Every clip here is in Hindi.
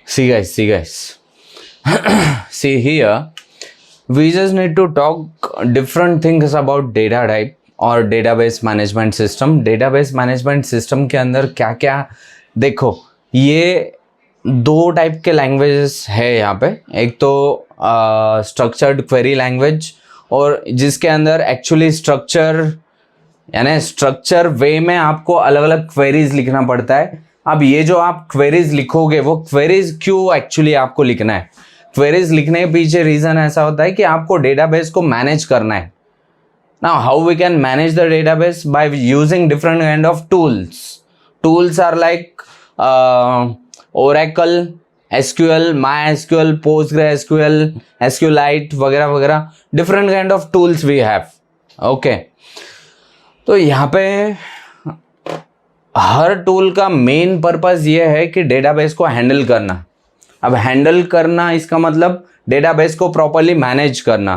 See guys. See here, we just need to talk different things about data type और database management system. Database management system के अंदर क्या क्या, देखो ये दो टाइप के लैंग्वेजेस है यहाँ पे. एक तो स्ट्रक्चर्ड क्वेरी लैंग्वेज, और जिसके अंदर एक्चुअली यानी स्ट्रक्चर वे में आपको अलग अलग क्वेरीज लिखना पड़ता है. अब ये जो आप क्वेरीज लिखोगे, वो क्वेरीज क्यों एक्चुअली आपको लिखना है? क्वेरीज लिखने के पीछे रीजन ऐसा होता है कि आपको डेटाबेस को मैनेज करना है. Now how we can manage the database? By using different kind of tools are like Oracle, SQL, MySQL, PostgreSQL, SQLite वगैरह वगैरह, different kind of tools we have. Okay, तो यहाँ पे हर टूल का मेन पर्पस ये है कि डेटाबेस को हैंडल करना. अब हैंडल करना इसका मतलब डेटाबेस को प्रॉपर्ली मैनेज करना.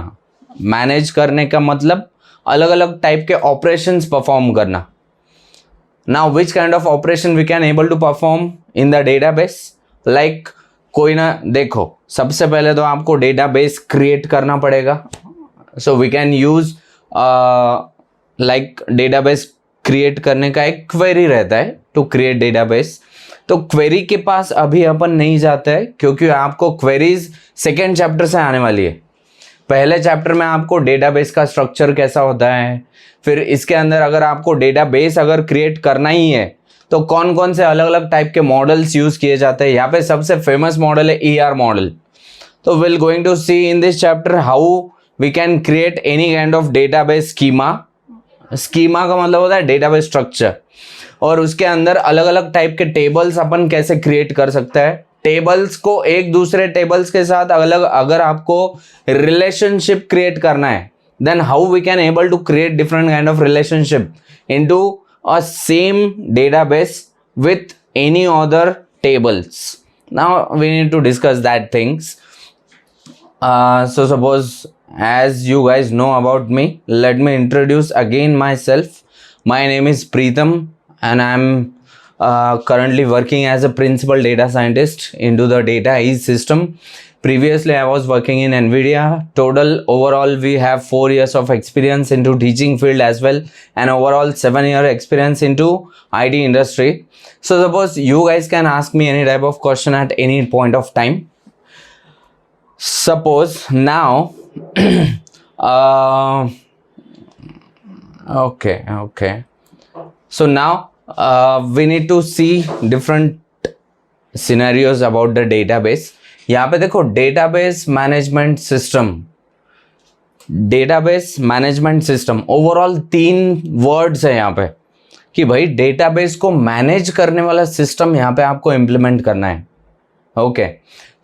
मैनेज करने का मतलब अलग अलग टाइप के ऑपरेशंस परफॉर्म करना. Now which kind of operation we can able to perform in the database? Like कोई ना, देखो सबसे पहले तो आपको डेटाबेस क्रिएट करना पड़ेगा. So we can use like database create करने का एक क्वेरी रहता है टू क्रिएट डेटाबेस. तो क्वेरी के पास अभी अपन नहीं जाते हैं, क्योंकि आपको क्वेरीज सेकेंड चैप्टर से आने वाली है. पहले चैप्टर में आपको डेटाबेस का स्ट्रक्चर कैसा होता है, फिर इसके अंदर अगर आपको डेटाबेस अगर क्रिएट करना ही है तो कौन कौन से अलग अलग टाइप के मॉडल्स यूज किए जाते हैं. यहाँ पे सबसे फेमस मॉडल है ER मॉडल. तो will going to see in this chapter how we can create any kind of database schema. Schema का मतलब होता है डेटाबेस स्ट्रक्चर, और उसके अंदर अलग अलग टाइप के टेबल्स अपन कैसे क्रिएट कर सकते हैं. टेबल्स को एक दूसरे टेबल्स के साथ अलग, अगर आपको रिलेशनशिप क्रिएट करना है, then how we can able to create different kind of relationship into a same database with any other tables. Now we need to discuss that things. So suppose, as you guys know about me, let me introduce again myself. My name is Preetham and I'm currently working as a principal data scientist into the data ease system. Previously I was working in NVIDIA. Total overall we have 4 years of experience into teaching field as well, and overall 7-year experience into IT industry. So suppose you guys can ask me any type of question at any point of time. Suppose now okay, so now we need to see different scenarios about the database. यहाँ पे देखो database management system overall 3 words है यहाँ पे कि भाई डेटाबेस को मैनेज करने वाला सिस्टम यहाँ पे आपको इम्प्लीमेंट करना है. ओके,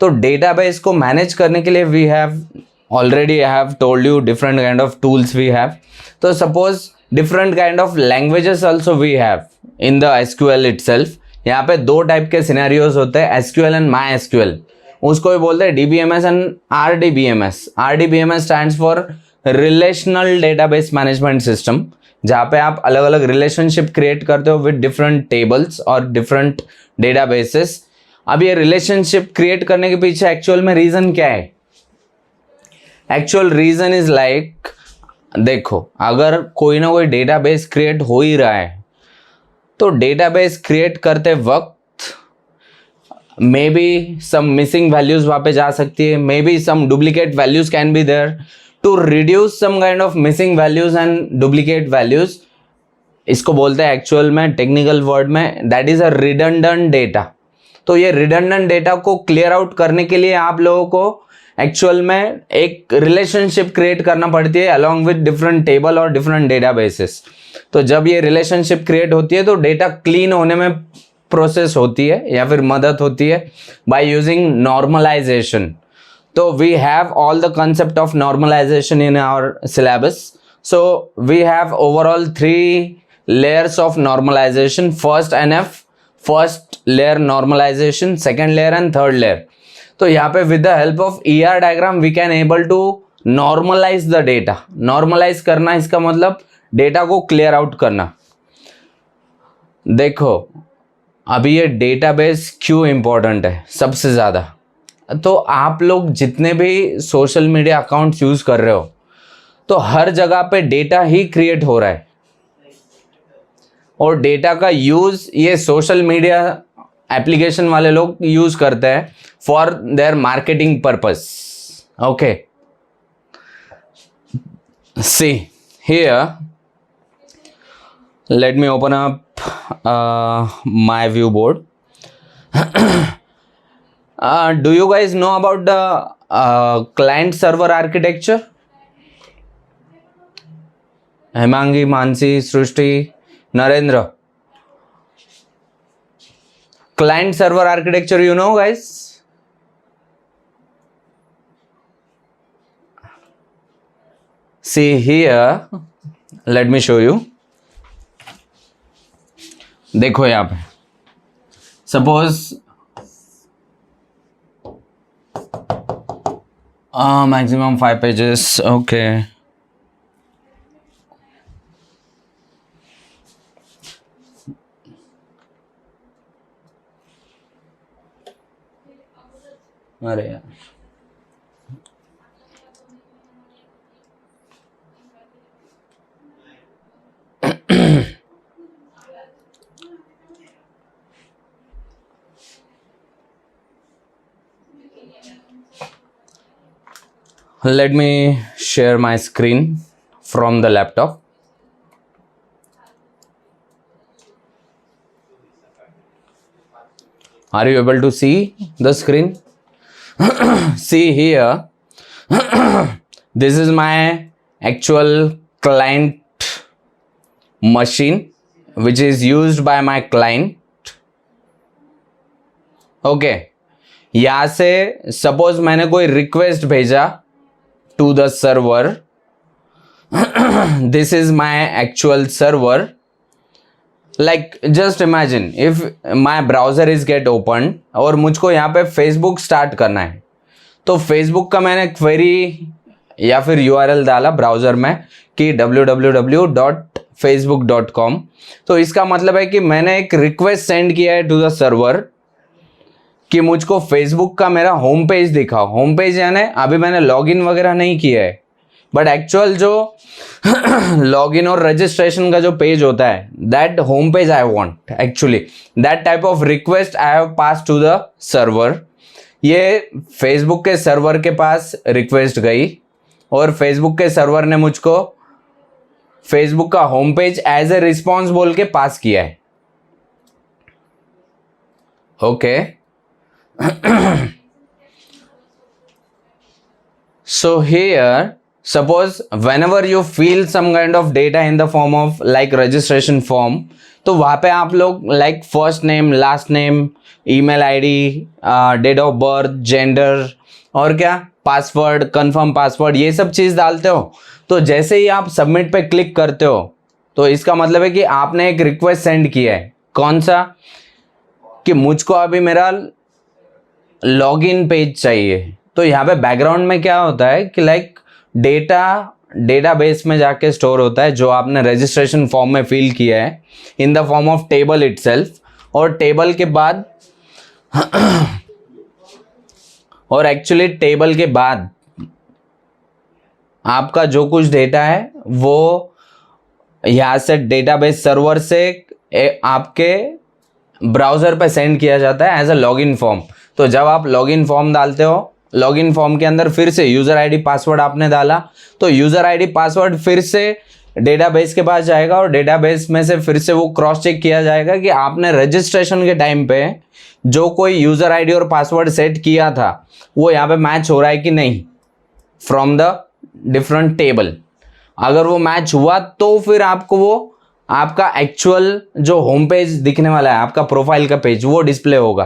तो डेटाबेस को मैनेज करने के लिए we have already, I have told you different kind of tools we have. तो suppose different kind of languages also we have in the SQL itself. यहाँ पे 2 टाइप के सिनेरियोज होते हैं, SQL एंड MySQL. उसको भी बोलते हैं DBMS and RDBMS. RDBMS stands for relational database management system, जहाँ पे आप अलग अलग रिलेशनशिप क्रिएट करते हो विद डिफरेंट टेबल्स और डिफरेंट डेटाबेसेस. अब ये रिलेशनशिप क्रिएट करने के पीछे एक्चुअल में रीजन क्या है? एक्चुअल रीजन इज लाइक, देखो अगर कोई ना कोई डेटाबेस क्रिएट हो ही रहा है, तो डेटाबेस क्रिएट करते वक्त maybe some missing values वहाँ पे जा सकती है, maybe some duplicate values can be there. To reduce some kind of missing values and duplicate values, इसको बोलते हैं एक्चुअल में टेक्निकल वर्ड में, that is a redundant data. तो ये रिडंडेंट डेटा को क्लियर आउट करने के लिए आप लोगों को एक्चुअल में एक रिलेशनशिप क्रिएट करना पड़ती है अलॉन्ग विद डिफरेंट टेबल और डिफरेंट डेटाबेसेस. तो जब ये रिलेशनशिप क्रिएट होती है तो डेटा क्लीन होने में प्रोसेस होती है या फिर मदद होती है बाय यूजिंग नॉर्मलाइजेशन. तो we have all the concept of normalisation in our syllabus. So we have overall 3 layers of normalization. First NF, first layer normalization, second layer and third layer. तो यहाँ पे with the help of ER diagram we can able to normalize the data. Normalize करना इसका मतलब डेटा को क्लियर आउट करना. देखो अभी ये डेटाबेस क्यों इम्पोर्टेंट है सबसे ज़्यादा? तो आप लोग जितने भी सोशल मीडिया अकाउंट्स यूज़ कर रहे हो, तो हर जगह पे डेटा ही क्रिएट हो रहा है, और डेटा का यूज़ ये सोशल मीडिया एप्लीकेशन वाले लोग यूज़ करते हैं for their marketing purpose. Okay, see here, let me open up my view board. Do you guys know about the client server architecture? Hemangi, Mansi, Srishti, Narendra. Client server architecture, you know guys? See here, let me show you. देखो यहाँ पे सपोज मैक्सिमम 5 पेजेस. ओके, अरे यार, let me share my screen from the laptop. Are you able to see the screen? See here, this is my actual client machine which is used by my client. Okay, यहाँ से सपोज मैंने कोई रिक्वेस्ट भेजा to the server. This is my actual server. Like just imagine if my browser is get opened और मुझको यहाँ पे Facebook स्टार्ट करना है, तो Facebook का मैंने क्वेरी या फिर URL डाला ब्राउज़र में कि www.facebook.com. तो इसका मतलब है कि मैंने एक रिक्वेस्ट सेंड किया है टू द सर्वर कि मुझको फेसबुक का मेरा होम पेज दिखाओ. होम पेज यानी अभी मैंने लॉगिन वगैरह नहीं किया है, बट एक्चुअल जो लॉगिन और रजिस्ट्रेशन का जो पेज होता है, that home page I want. Actually that type of request I have pass to the server. ये फेसबुक के सर्वर के पास रिक्वेस्ट गई और फेसबुक के सर्वर ने मुझको फेसबुक का home page as a response बोल के पास किया है. Okay, so here suppose whenever you fill some kind of data in the form of like registration form, तो वहाँ पे आप लोग like first name, last name, email ID, date of birth, gender और क्या पासवर्ड, confirm पासवर्ड, ये सब चीज़ डालते हो. तो जैसे ही आप सबमिट पे क्लिक करते हो, तो इसका मतलब है कि आपने एक रिक्वेस्ट सेंड किया है. कौन सा? कि मुझको अभी मेरा लॉगिन पेज चाहिए. तो यहाँ पे बैकग्राउंड में क्या होता है कि लाइक डेटाबेस में जाके स्टोर होता है जो आपने रजिस्ट्रेशन फॉर्म में फिल किया है in the form of table itself. और टेबल के बाद और एक्चुअली टेबल के बाद आपका जो कुछ डेटा है वो यहाँ से डेटाबेस सर्वर से आपके ब्राउज़र पे सेंड किया जाता है एज अ लॉगिन फॉर्म. तो जब आप लॉगिन फॉर्म डालते हो, लॉगिन फॉर्म के अंदर फिर से यूज़र आईडी पासवर्ड आपने डाला, तो यूज़र आईडी पासवर्ड फिर से डेटाबेस के पास जाएगा और डेटाबेस में से फिर से वो क्रॉस चेक किया जाएगा कि आपने रजिस्ट्रेशन के टाइम पे जो कोई यूज़र आईडी और पासवर्ड सेट किया था वो यहाँ पे मैच हो रहा है कि नहीं फ्रॉम द डिफरेंट टेबल. अगर वो मैच हुआ तो फिर आपको वो आपका एक्चुअल जो होम पेज दिखने वाला है, आपका प्रोफाइल का पेज, वो डिस्प्ले होगा.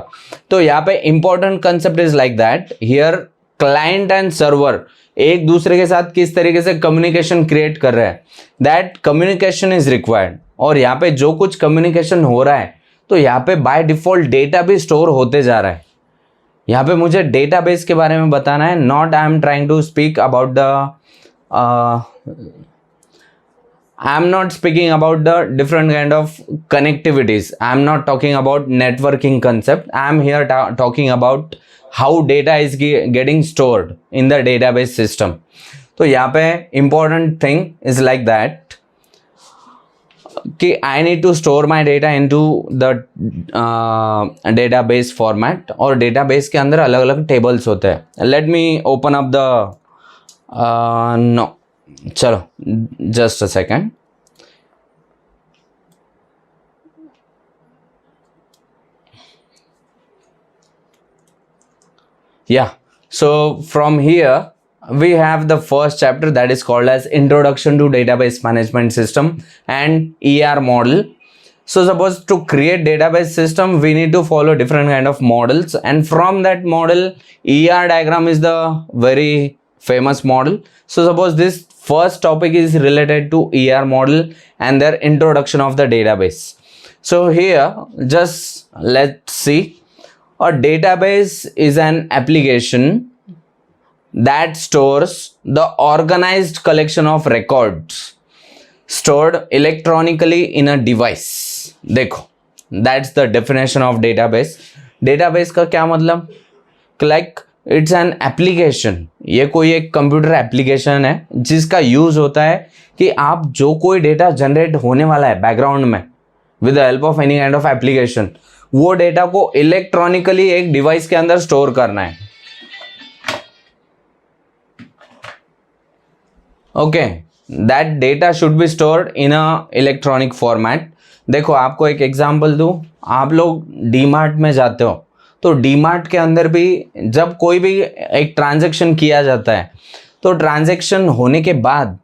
तो यहाँ पे important concept is like that. Here client and server एक दूसरे के साथ किस तरीके से कम्युनिकेशन क्रिएट कर रहे हैं, दैट कम्युनिकेशन इज रिक्वायर्ड. और यहाँ पे जो कुछ कम्युनिकेशन हो रहा है, तो यहाँ पे बाय डिफॉल्ट डेटा भी स्टोर होते जा रहा है. यहाँ पे मुझे डेटाबेस के बारे में बताना है, not I am trying to speak about the I am not speaking about the different kind of connectivities. I am not talking about networking concept. I am here talking about how data is getting stored in the database system. तो यहाँ पे important thing is like that कि I need to store my data into the database format, और database के अंदर अलग अलग tables होते हैं. Let me open up the no, चलो just a second. Yeah, so from here we have the first chapter that is called as Introduction to Database Management System and ER model. So suppose to create database system, we need to follow different kind of models, and from that model, ER diagram is the very famous model. So suppose this first topic is related to ER model and their introduction of the database. So here, just let's see. A database is an application that stores the organized collection of records stored electronically in a device. देखो, that's the definition of database. Database का क्या मतलब? Like it's an application. ये कोई एक कंप्यूटर एप्लीकेशन है जिसका यूज होता है कि आप जो कोई डेटा जनरेट होने वाला है बैकग्राउंड में with the help of any kind of application, वो डेटा को इलेक्ट्रॉनिकली एक डिवाइस के अंदर स्टोर करना है. Okay, that data should be stored in a electronic format. देखो आपको एक एग्जांपल दूं, आप लोग डीमार्ट में जाते हो तो डीमार्ट के अंदर भी जब कोई भी एक ट्रांजैक्शन किया जाता है तो ट्रांजैक्शन होने के बाद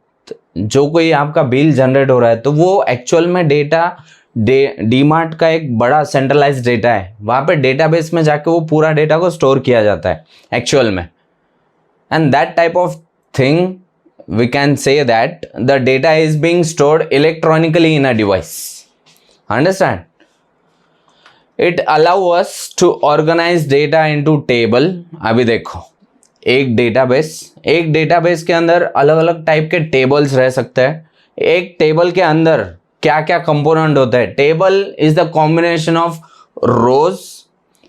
जो कोई आपका बिल जनरेट हो रहा है तो वो एक्चुअल में डेटा डीमार्ट का एक बड़ा सेंट्रलाइज्ड डेटा है, वहाँ पे डेटाबेस में जाके वो पूरा डेटा को स्टोर किया जाता है एक्चुअल में. And that type of thing we can say that the data is being stored electronically in a device. Understand? It allow us to organize data into table. अभी देखो, एक डेटाबेस के अंदर अलग अलग टाइप के टेबल्स रह सकते हैं. एक टेबल के अंदर क्या क्या कंपोनेंट होता है? Table is the combination of rows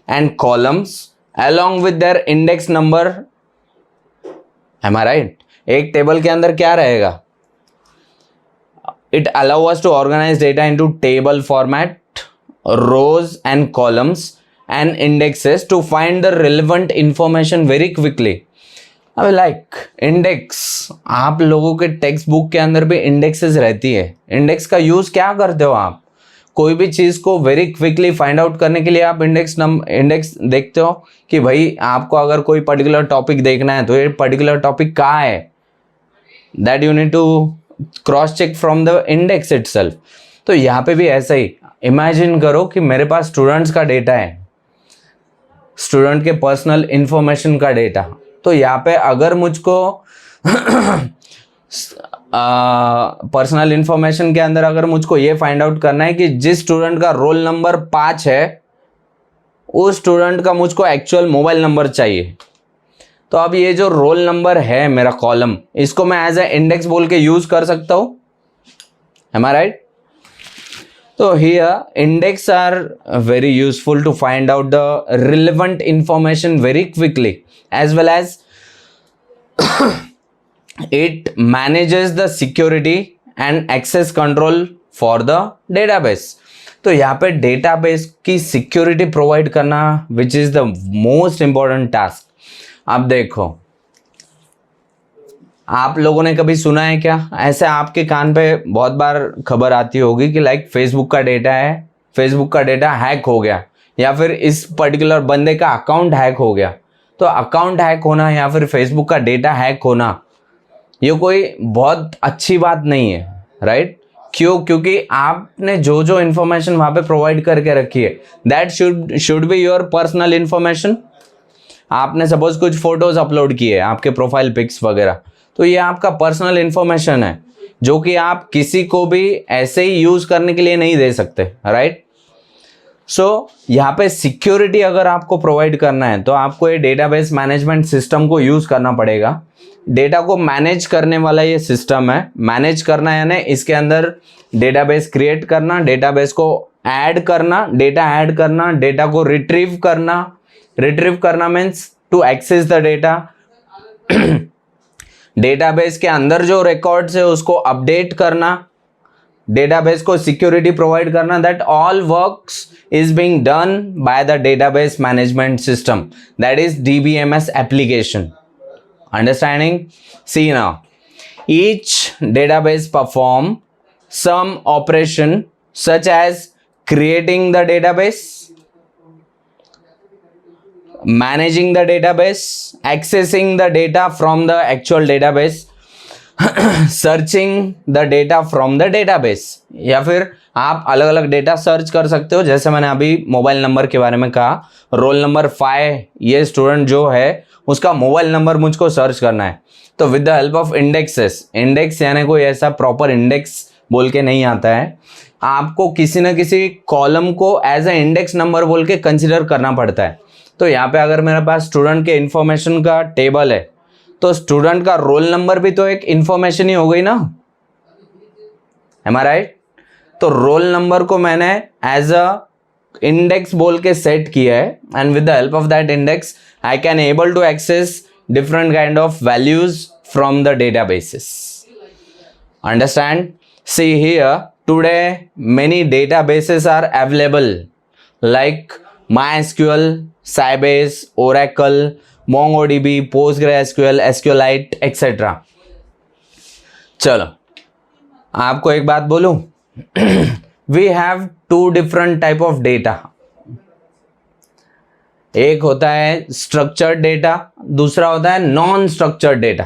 and columns along with their index number. Am I right? एक टेबल के अंदर क्या रहेगा? It allow us to organise data into table format, rows and columns and indexes to find the relevant information very quickly. अब लाइक इंडेक्स, आप लोगों के टेक्स्ट बुक के अंदर भी इंडेक्सेस रहती है. इंडेक्स का यूज क्या करते हो आप? कोई भी चीज़ को वेरी क्विकली फाइंड आउट करने के लिए आप इंडेक्स देखते हो कि भाई आपको अगर कोई पर्टिकुलर टॉपिक देखना है तो ये पर्टिकुलर टॉपिक कहाँ है, that you need to cross check from the index itself. तो यहाँ पे भी ऐसा ही इमेजिन करो कि मेरे पास स्टूडेंट्स का डेटा है, स्टूडेंट के पर्सनल इंफॉर्मेशन का डेटा. तो यहाँ पे अगर मुझको पर्सनल इंफॉर्मेशन के अंदर अगर मुझको ये फाइंड आउट करना है कि जिस स्टूडेंट का रोल नंबर 5 है उस स्टूडेंट का मुझको एक्चुअल मोबाइल नंबर चाहिए, तो अब ये जो रोल नंबर है मेरा कॉलम, इसको मैं एज ए इंडेक्स बोल के यूज कर सकता हूँ. Am I right? तो here index are very useful to find out the relevant information very quickly as well as it manages the security and access control for the database. तो यहाँ पे डेटाबेस की सिक्योरिटी प्रोवाइड करना which is the most important task. अब देखो, आप लोगों ने कभी सुना है क्या, ऐसे आपके कान पे बहुत बार खबर आती होगी कि लाइक फेसबुक का डेटा है, फेसबुक का डेटा हैक हो गया, या फिर इस पर्टिकुलर बंदे का अकाउंट हैक हो गया. तो अकाउंट हैक होना या फिर फेसबुक का डेटा हैक होना ये कोई बहुत अच्छी बात नहीं है, राइट? क्यों? क्योंकि आपने जो जो इन्फॉर्मेशन वहाँ पे प्रोवाइड करके रखी है that should be your personal information. आपने सपोज कुछ फोटोज अपलोड किए आपके प्रोफाइल पिक्स वगैरह, तो ये आपका पर्सनल इन्फॉर्मेशन है जो कि आप किसी को भी ऐसे ही यूज करने के लिए नहीं दे सकते, राइट? सो यहाँ पे सिक्योरिटी अगर आपको प्रोवाइड करना है तो आपको ये डेटाबेस मैनेजमेंट सिस्टम को यूज करना पड़ेगा। डेटा को मैनेज करने वाला ये सिस्टम है। मैनेज करना यानी इसके अंदर डेटाबेस क्रिएट करना, डेटाबेस को ऐड करना, डेटा ऐड करना, डेटा को रिट्रीव करना। रिट्रीव करना means to access the data. Database के अंदर जो रिकॉर्ड्स है उसको अपडेट करना, डेटाबेस को सिक्योरिटी प्रोवाइड करना। That all works is being done by the database management system, that is DBMS application. Understanding? See now, each database perform some operation such as creating the database, managing the database, accessing the data from the actual database, searching the data from the database, या फिर आप अलग अलग डेटा सर्च कर सकते हो। जैसे मैंने अभी मोबाइल नंबर के बारे में कहा, रोल नंबर 5 ये स्टूडेंट जो है उसका मोबाइल नंबर मुझको सर्च करना है, तो with the help of indexes, index यानी कोई ऐसा प्रॉपर इंडेक्स बोल के नहीं आता है, आपको किसी न किसी कॉलम को एज ए इंडेक्स नंबर बोल के कंसिडर करना पड़ता है। तो यहाँ पे अगर मेरे पास स्टूडेंट के इंफॉर्मेशन का टेबल है तो स्टूडेंट का रोल नंबर भी तो एक इंफॉर्मेशन ही हो गई ना, एम आई राइट? तो रोल नंबर को मैंने एज अ इंडेक्स बोल के सेट किया है, and with the help of that index I can able to access different kind of values from the databases. Understand? See here, today many databases are available like MySQL, Sybase, Oracle, MongoDB, PostgreSQL, SQLite, etc. चलो आपको एक बात बोलूं, we have two different type of data. एक होता है स्ट्रक्चर्ड डेटा, दूसरा होता है non structured data.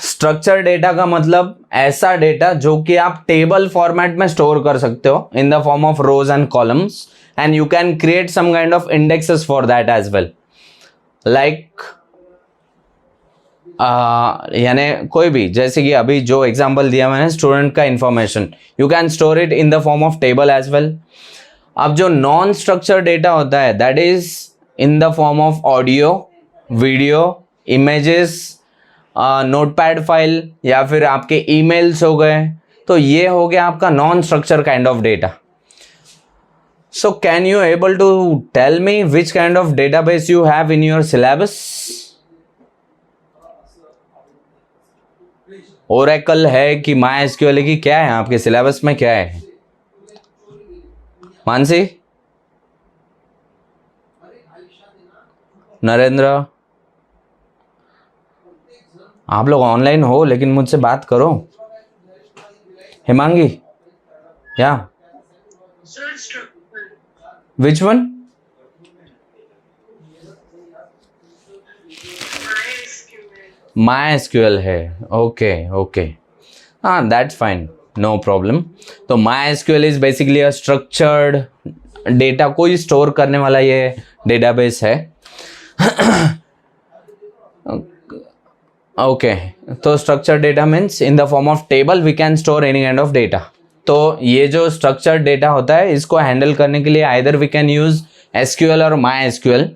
Structure data का मतलब ऐसा डेटा जो कि आप टेबल फॉर्मेट में स्टोर कर सकते हो in the form of rows and columns, and you can create some kind of indexes for that as well. Like यानी कोई भी, जैसे कि अभी जो एग्जांपल दिया मैंने स्टूडेंट का information, you can store it in the form of table as well. अब जो नॉन स्ट्रक्चर डेटा होता है that is in the form of audio, video, images, notepad file, या फिर आपके ईमेल्स हो गए। तो ये हो गया आपका non structure kind of data. So can you able to tell me which kind of database you have in your syllabus? Oracle है कि MySQL है कि क्या है आपके सिलेबस में, क्या है? मानसी, नरेंद्र, आप लोग ऑनलाइन हो लेकिन मुझसे बात करो। हिमांगी, या विच वन? MySQL है, ओके ओके, हाँ दैट्स फाइन, नो प्रॉब्लम। तो MySQL is basically a structured data को ही स्टोर करने वाला ये डेटाबेस है। ओके, तो structure data means in the form of table we can store any kind of data. तो ये जो स्ट्रक्चर्ड डेटा होता है इसको हैंडल करने के लिए either we can use SQL और MySQL,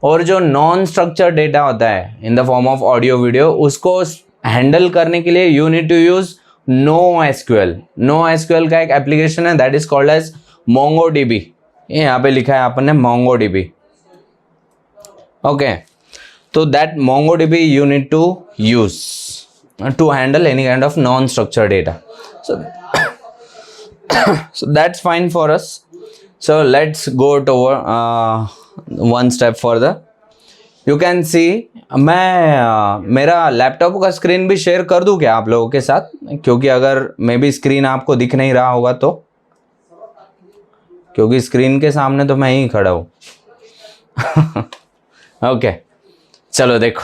और जो नॉन स्ट्रक्चर्ड डेटा होता है in the form of audio video उसको हैंडल करने के लिए you need to use NoSQL। NoSQL का एक एप्लीकेशन है that is called as MongoDB। ये यहाँ पे लिखा है आपने MongoDB, okay. So that MongoDB you need to use to handle any kind of non-structured data. So that's fine for us. So let's go to one step further. You can see मैं मेरा लैपटॉप का स्क्रीन भी शेयर कर दूं क्या आप लोगों के साथ, क्योंकि अगर मे बी स्क्रीन आपको दिख नहीं रहा होगा तो, क्योंकि स्क्रीन के सामने तो मैं ही खड़ा हूँ। ओके, चलो देखो,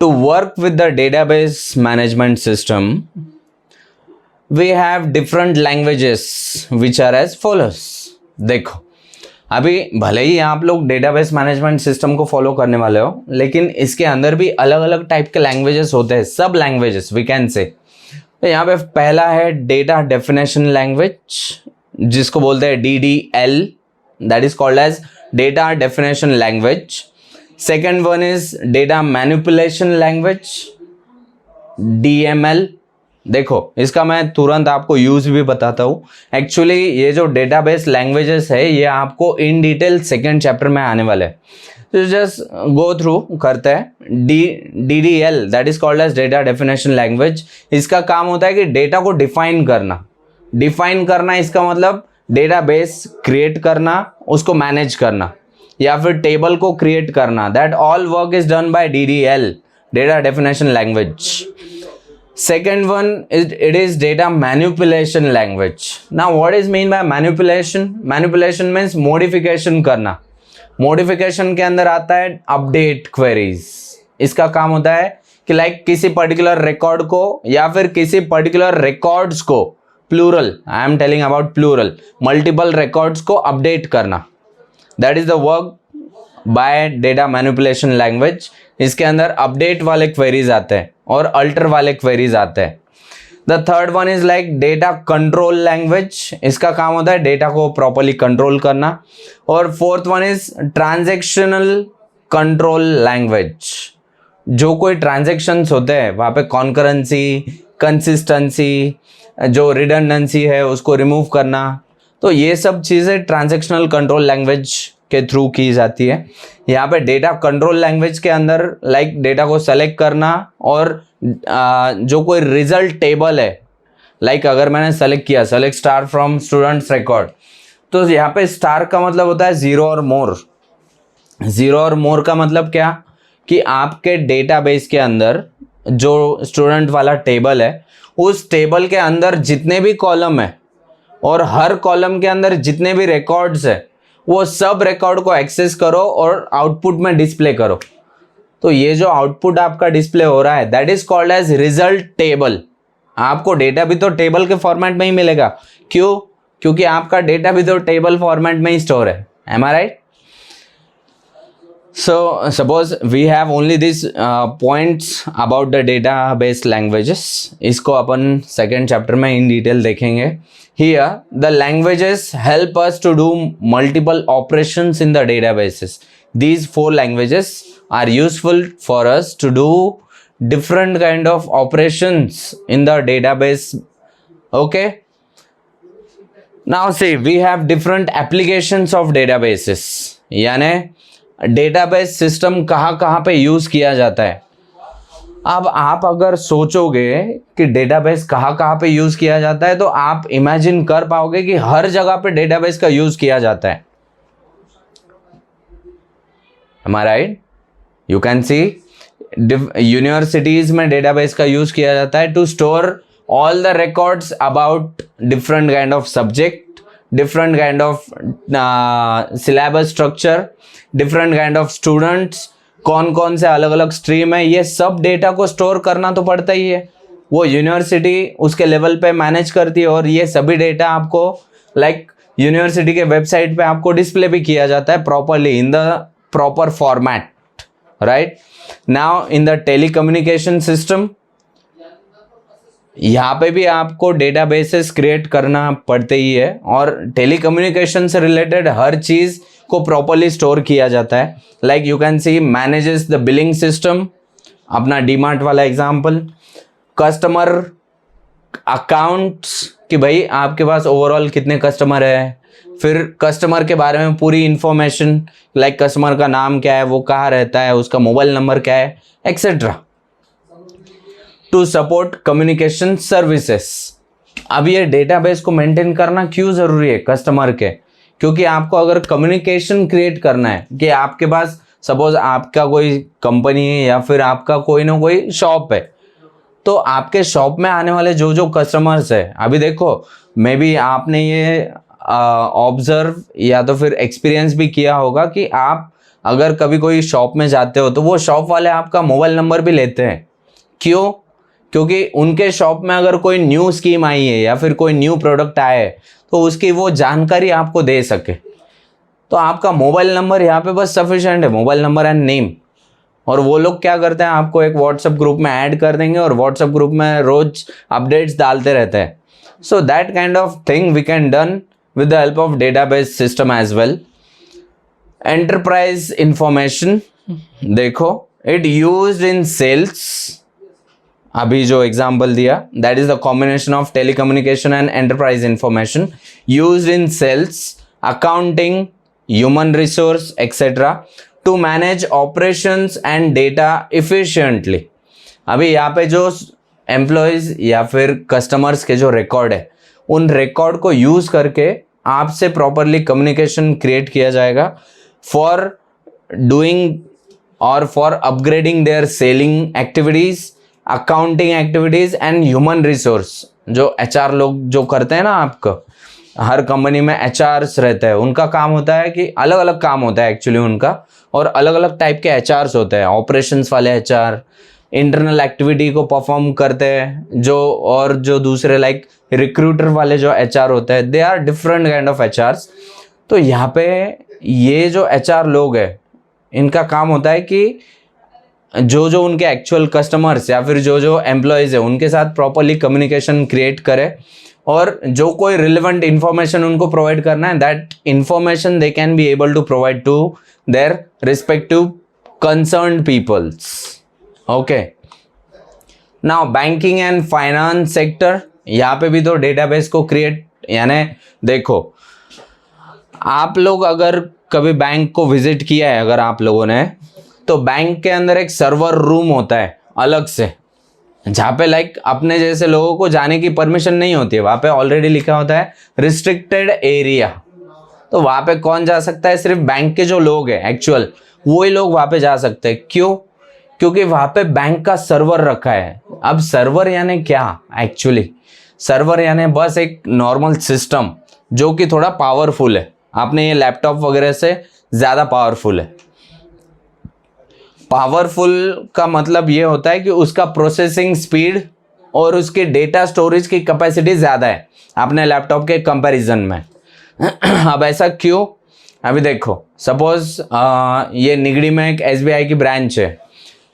to work with the database management system we have different languages which are as follows. देखो, अभी भले ही आप लोग डेटाबेस मैनेजमेंट सिस्टम को फॉलो करने वाले हो, लेकिन इसके अंदर भी अलग अलग टाइप के लैंग्वेजेस होते हैं, सब लैंग्वेजेस वी कैन से। तो यहाँ पे पहला है डेटा डेफिनेशन लैंग्वेज। जिसको बोलते हैं DDL, that is called as data definition language. Second one is data manipulation language, DML. देखो इसका मैं तुरंत आपको यूज भी बताता हूँ. एक्चुअली ये जो डेटाबेस लैंग्वेजेस है ये आपको इन डिटेल सेकेंड चैप्टर में आने वाले हैं, तो जस्ट गो थ्रू करते हैं. DDL that is called as data definition language. इसका काम होता है कि डेटा को डिफाइन करना. इसका मतलब डेटाबेस क्रिएट करना, उसको मैनेज करना, या फिर टेबल को क्रिएट करना. That all work is done by DDL, data definition language. Second one is it is data manipulation language. Now what is mean by manipulation? Manipulation means modification करना. Modification के अंदर आता है update queries. इसका काम होता है कि लाइक किसी पर्टिकुलर रिकॉर्ड को या फिर किसी पर्टिकुलर रिकॉर्ड्स को, plural, I am telling about plural, multiple records को अपडेट करना. That is the work by data manipulation language. इसके अंदर अपडेट वाले क्वेरीज आते हैं और अल्टर वाले क्वेरीज आते हैं. The third one is like data control language. इसका काम होता है डेटा को प्रॉपरली कंट्रोल करना. और fourth one is transactional control language. जो कोई ट्रांजैक्शंस होते हैं वहाँ पे कॉन्करेंसी, कंसिस्टेंसी, जो रिडंडेंसी है उसको रिमूव करना, तो ये सब चीज़ें ट्रांजैक्शनल कंट्रोल लैंग्वेज के थ्रू की जाती है. यहाँ पे डेटा कंट्रोल लैंग्वेज के अंदर लाइक डेटा को सेलेक्ट करना और जो कोई रिजल्ट टेबल है, लाइक अगर मैंने सेलेक्ट किया select star from students record, तो यहाँ पे स्टार का मतलब होता है जीरो और मोर. जीरो और मोर का मतलब क्या कि आपके डेटाबेस के अंदर जो स्टूडेंट वाला टेबल है उस टेबल के अंदर जितने भी कॉलम है और हर कॉलम के अंदर जितने भी रिकॉर्ड्स है वो सब रिकॉर्ड को एक्सेस करो और आउटपुट में डिस्प्ले करो. तो ये जो आउटपुट आपका डिस्प्ले हो रहा है that is called as result table. आपको डेटा भी तो टेबल के फॉर्मेट में ही मिलेगा. क्यों? क्योंकि आपका डेटा भी तो टेबल फॉर्मेट में ही स्टोर है. Am I right? So suppose we have only these points about the database languages. इसको अपन second chapter में in detail देखेंगे. Here the languages help us to do multiple operations in the databases. These four languages are useful for us to do different kind of operations in the database. Okay. Now see, we have different applications of databases. यानी डेटाबेस सिस्टम कहाँ कहाँ पे यूज किया जाता है. अब आप अगर सोचोगे कि डेटाबेस कहाँ कहाँ पे यूज किया जाता है तो आप इमेजिन कर पाओगे कि हर जगह पे डेटाबेस का यूज किया जाता है. Am I right? You can see universities में डेटाबेस का यूज किया जाता है to store all the records about different kind of subject, different kind of syllabus structure, different kind of students, कौन कौन से अलग अलग स्ट्रीम है, ये सब डेटा को स्टोर करना तो पड़ता ही है. वो यूनिवर्सिटी उसके लेवल पे मैनेज करती है और ये सभी डेटा आपको लाइक यूनिवर्सिटी के वेबसाइट पे आपको डिस्प्ले भी किया जाता है properly in the proper format. Right now in the telecommunication system, यहाँ पे भी आपको डेटाबेसेस क्रिएट करना पड़ते ही है और टेलीकम्युनिकेशन से रिलेटेड हर चीज़ को प्रॉपरली स्टोर किया जाता है. Like you can see manages the billing system, अपना डीमार्ट वाला एग्जांपल, कस्टमर अकाउंट्स कि भाई आपके पास ओवरऑल कितने कस्टमर है, फिर कस्टमर के बारे में पूरी इंफॉर्मेशन लाइक कस्टमर का नाम क्या है, वो कहाँ रहता है, उसका मोबाइल नंबर क्या है, etcetera, to support communication services. अब ये डेटाबेस को मेंटेन करना क्यों ज़रूरी है कस्टमर के? क्योंकि आपको अगर कम्युनिकेशन क्रिएट करना है कि आपके पास सपोज आपका कोई कंपनी है या फिर आपका कोई ना कोई शॉप है, तो आपके शॉप में आने वाले जो जो कस्टमर्स है, अभी देखो मे बी आपने ये ऑब्जर्व या तो फिर एक्सपीरियंस भी किया होगा कि आप अगर कभी कोई शॉप में जाते हो तो वो शॉप वाले आपका मोबाइल नंबर भी लेते हैं. क्यों? क्योंकि उनके शॉप में अगर कोई न्यू स्कीम आई है या फिर कोई न्यू प्रोडक्ट आया है तो उसकी वो जानकारी आपको दे सके. तो आपका मोबाइल नंबर यहाँ पे बस सफिशिएंट है, मोबाइल नंबर एंड नेम. और वो लोग क्या करते हैं, आपको एक व्हाट्सएप ग्रुप में ऐड कर देंगे और व्हाट्सएप ग्रुप में रोज अपडेट्स डालते रहते हैं. So that kind of thing we can done with the help of database system as well. Enterprise information, देखो, it used in sales, अभी जो एग्जाम्पल दिया, that is the combination of telecommunication and enterprise information used in sales, accounting, human resource etcetera to manage operations and data efficiently. अभी यहाँ पे जो एम्प्लॉयज या फिर कस्टमर्स के जो रिकॉर्ड है, उन रिकॉर्ड को यूज करके आपसे प्रॉपरली कम्युनिकेशन क्रिएट किया जाएगा फॉर डूइंग और for upgrading their selling activities, accounting activities and human resource. जो एचआर लोग जो करते हैं ना, आपको हर कंपनी में एचआरस रहते हैं, उनका काम होता है कि अलग अलग काम होता है एक्चुअली उनका, और अलग अलग टाइप के एचआरस होते हैं। ऑपरेशंस वाले एचआर इंटरनल एक्टिविटी को परफॉर्म करते हैं, जो और जो दूसरे लाइक रिक्रूटर वाले जो एचआर होते हैं, they are different kind of HRs. तो यहाँ पे ये जो एचआर लोग हैं, इनका काम होता है कि जो जो उनके एक्चुअल कस्टमर्स या फिर जो जो एम्प्लॉयज़ है उनके साथ प्रॉपरली कम्युनिकेशन क्रिएट करे, और जो कोई रिलेवेंट इंफॉर्मेशन उनको प्रोवाइड करना है, that information they can be able to provide to their respective concerned peoples. Okay, now banking and finance sector, यहाँ पे भी तो डेटाबेस को क्रिएट, यानी देखो, आप लोग अगर कभी बैंक को विजिट किया है अगर आप लोगों ने, तो बैंक के अंदर एक सर्वर रूम होता है अलग से, जहाँ पे लाइक अपने जैसे लोगों को जाने की परमिशन नहीं होती है। वहाँ पे ऑलरेडी लिखा होता है रिस्ट्रिक्टेड एरिया। तो वहाँ पे कौन जा सकता है? सिर्फ बैंक के जो लोग हैं एक्चुअल, वही लोग वहाँ पे जा सकते हैं। क्यों? क्योंकि वहाँ पे बैंक का सर्वर रखा है। अब सर्वर यानी क्या एक्चुअली? सर्वर यानी बस एक नॉर्मल सिस्टम जो कि थोड़ा पावरफुल है, आपने ये लैपटॉप वगैरह से ज़्यादा पावरफुल है। पावरफुल का मतलब ये होता है कि उसका प्रोसेसिंग स्पीड और उसके डेटा स्टोरेज की कैपेसिटी ज़्यादा है अपने लैपटॉप के कंपैरिजन में। अब ऐसा क्यों? अभी देखो, सपोज ये निगड़ी में एक एसबीआई की ब्रांच है,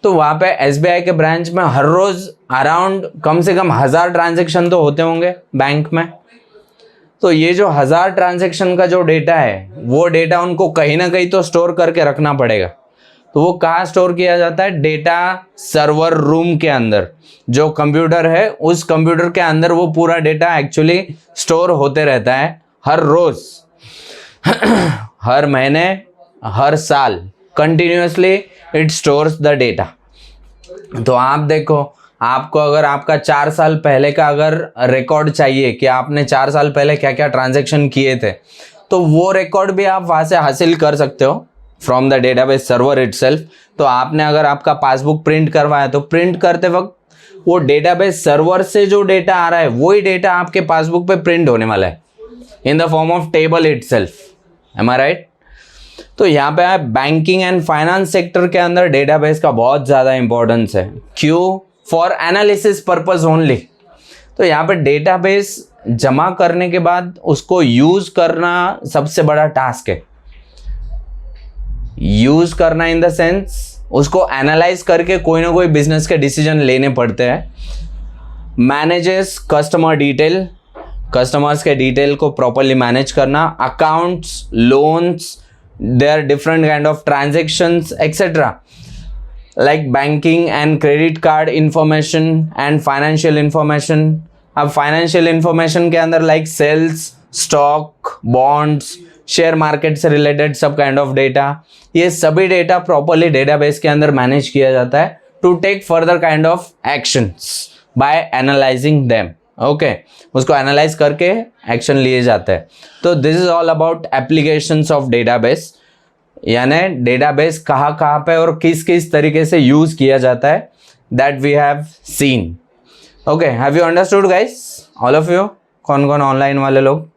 तो वहाँ पे एसबीआई के ब्रांच में हर रोज़ अराउंड कम से कम 1000 ट्रांजेक्शन तो होते होंगे बैंक में। तो ये जो 1000 ट्रांजेक्शन का जो डेटा है, वो डेटा उनको कहीं ना कहीं तो स्टोर करके रखना पड़ेगा। तो वो कहाँ स्टोर किया जाता है? डेटा सर्वर रूम के अंदर। जो कंप्यूटर है, उस कंप्यूटर के अंदर वो पूरा डेटा एक्चुअली स्टोर होते रहता है हर रोज, हर महीने, हर साल, continuously it stores the data. तो आप देखो, आपको अगर आपका 4 साल पहले का अगर रिकॉर्ड चाहिए कि आपने 4 साल पहले क्या क्या ट्रांजैक्शन किए थे, तो वो रिकॉर्ड भी आप वहाँ से हासिल कर सकते हो from the database server itself. तो आपने अगर आपका पासबुक प्रिंट करवाया, तो प्रिंट करते वक्त वो डेटाबेस सर्वर से जो डेटा आ रहा है, वही डेटा आपके पासबुक पे प्रिंट होने वाला है in the form of table itself. Am I right? तो यहाँ पे आप बैंकिंग एंड फाइनेंस सेक्टर के अंदर डेटाबेस का बहुत ज़्यादा इंपॉर्टेंस है। क्यों? For analysis purpose only. तो यहाँ पे डेटाबेस जमा करने के बाद उसको यूज करना सबसे बड़ा टास्क है। यूज करना इन द सेंस उसको एनालाइज करके कोई ना कोई बिजनेस के डिसीजन लेने पड़ते हैं। मैनेजेस कस्टमर डिटेल, कस्टमर्स के डिटेल को प्रॉपरली मैनेज करना, accounts, loans, there different kind of transactions etcetera, like banking and credit card information and financial information. अब फाइनेंशियल इंफॉर्मेशन के अंदर like sales, stock, bonds, share market से रिलेटेड सब काइंड ऑफ डेटा, ये सभी डेटा प्रॉपरली डेटाबेस के अंदर मैनेज किया जाता है to take further kind of actions by analysing them. Okay, उसको एनालाइज करके एक्शन लिए जाते हैं। तो this is all about applications of database, यानी डेटाबेस कहाँ कहाँ पे और किस किस तरीके से यूज किया जाता है, that we have seen. Okay, have you understood guys, all of you? कौन कौन ऑनलाइन वाले लोग?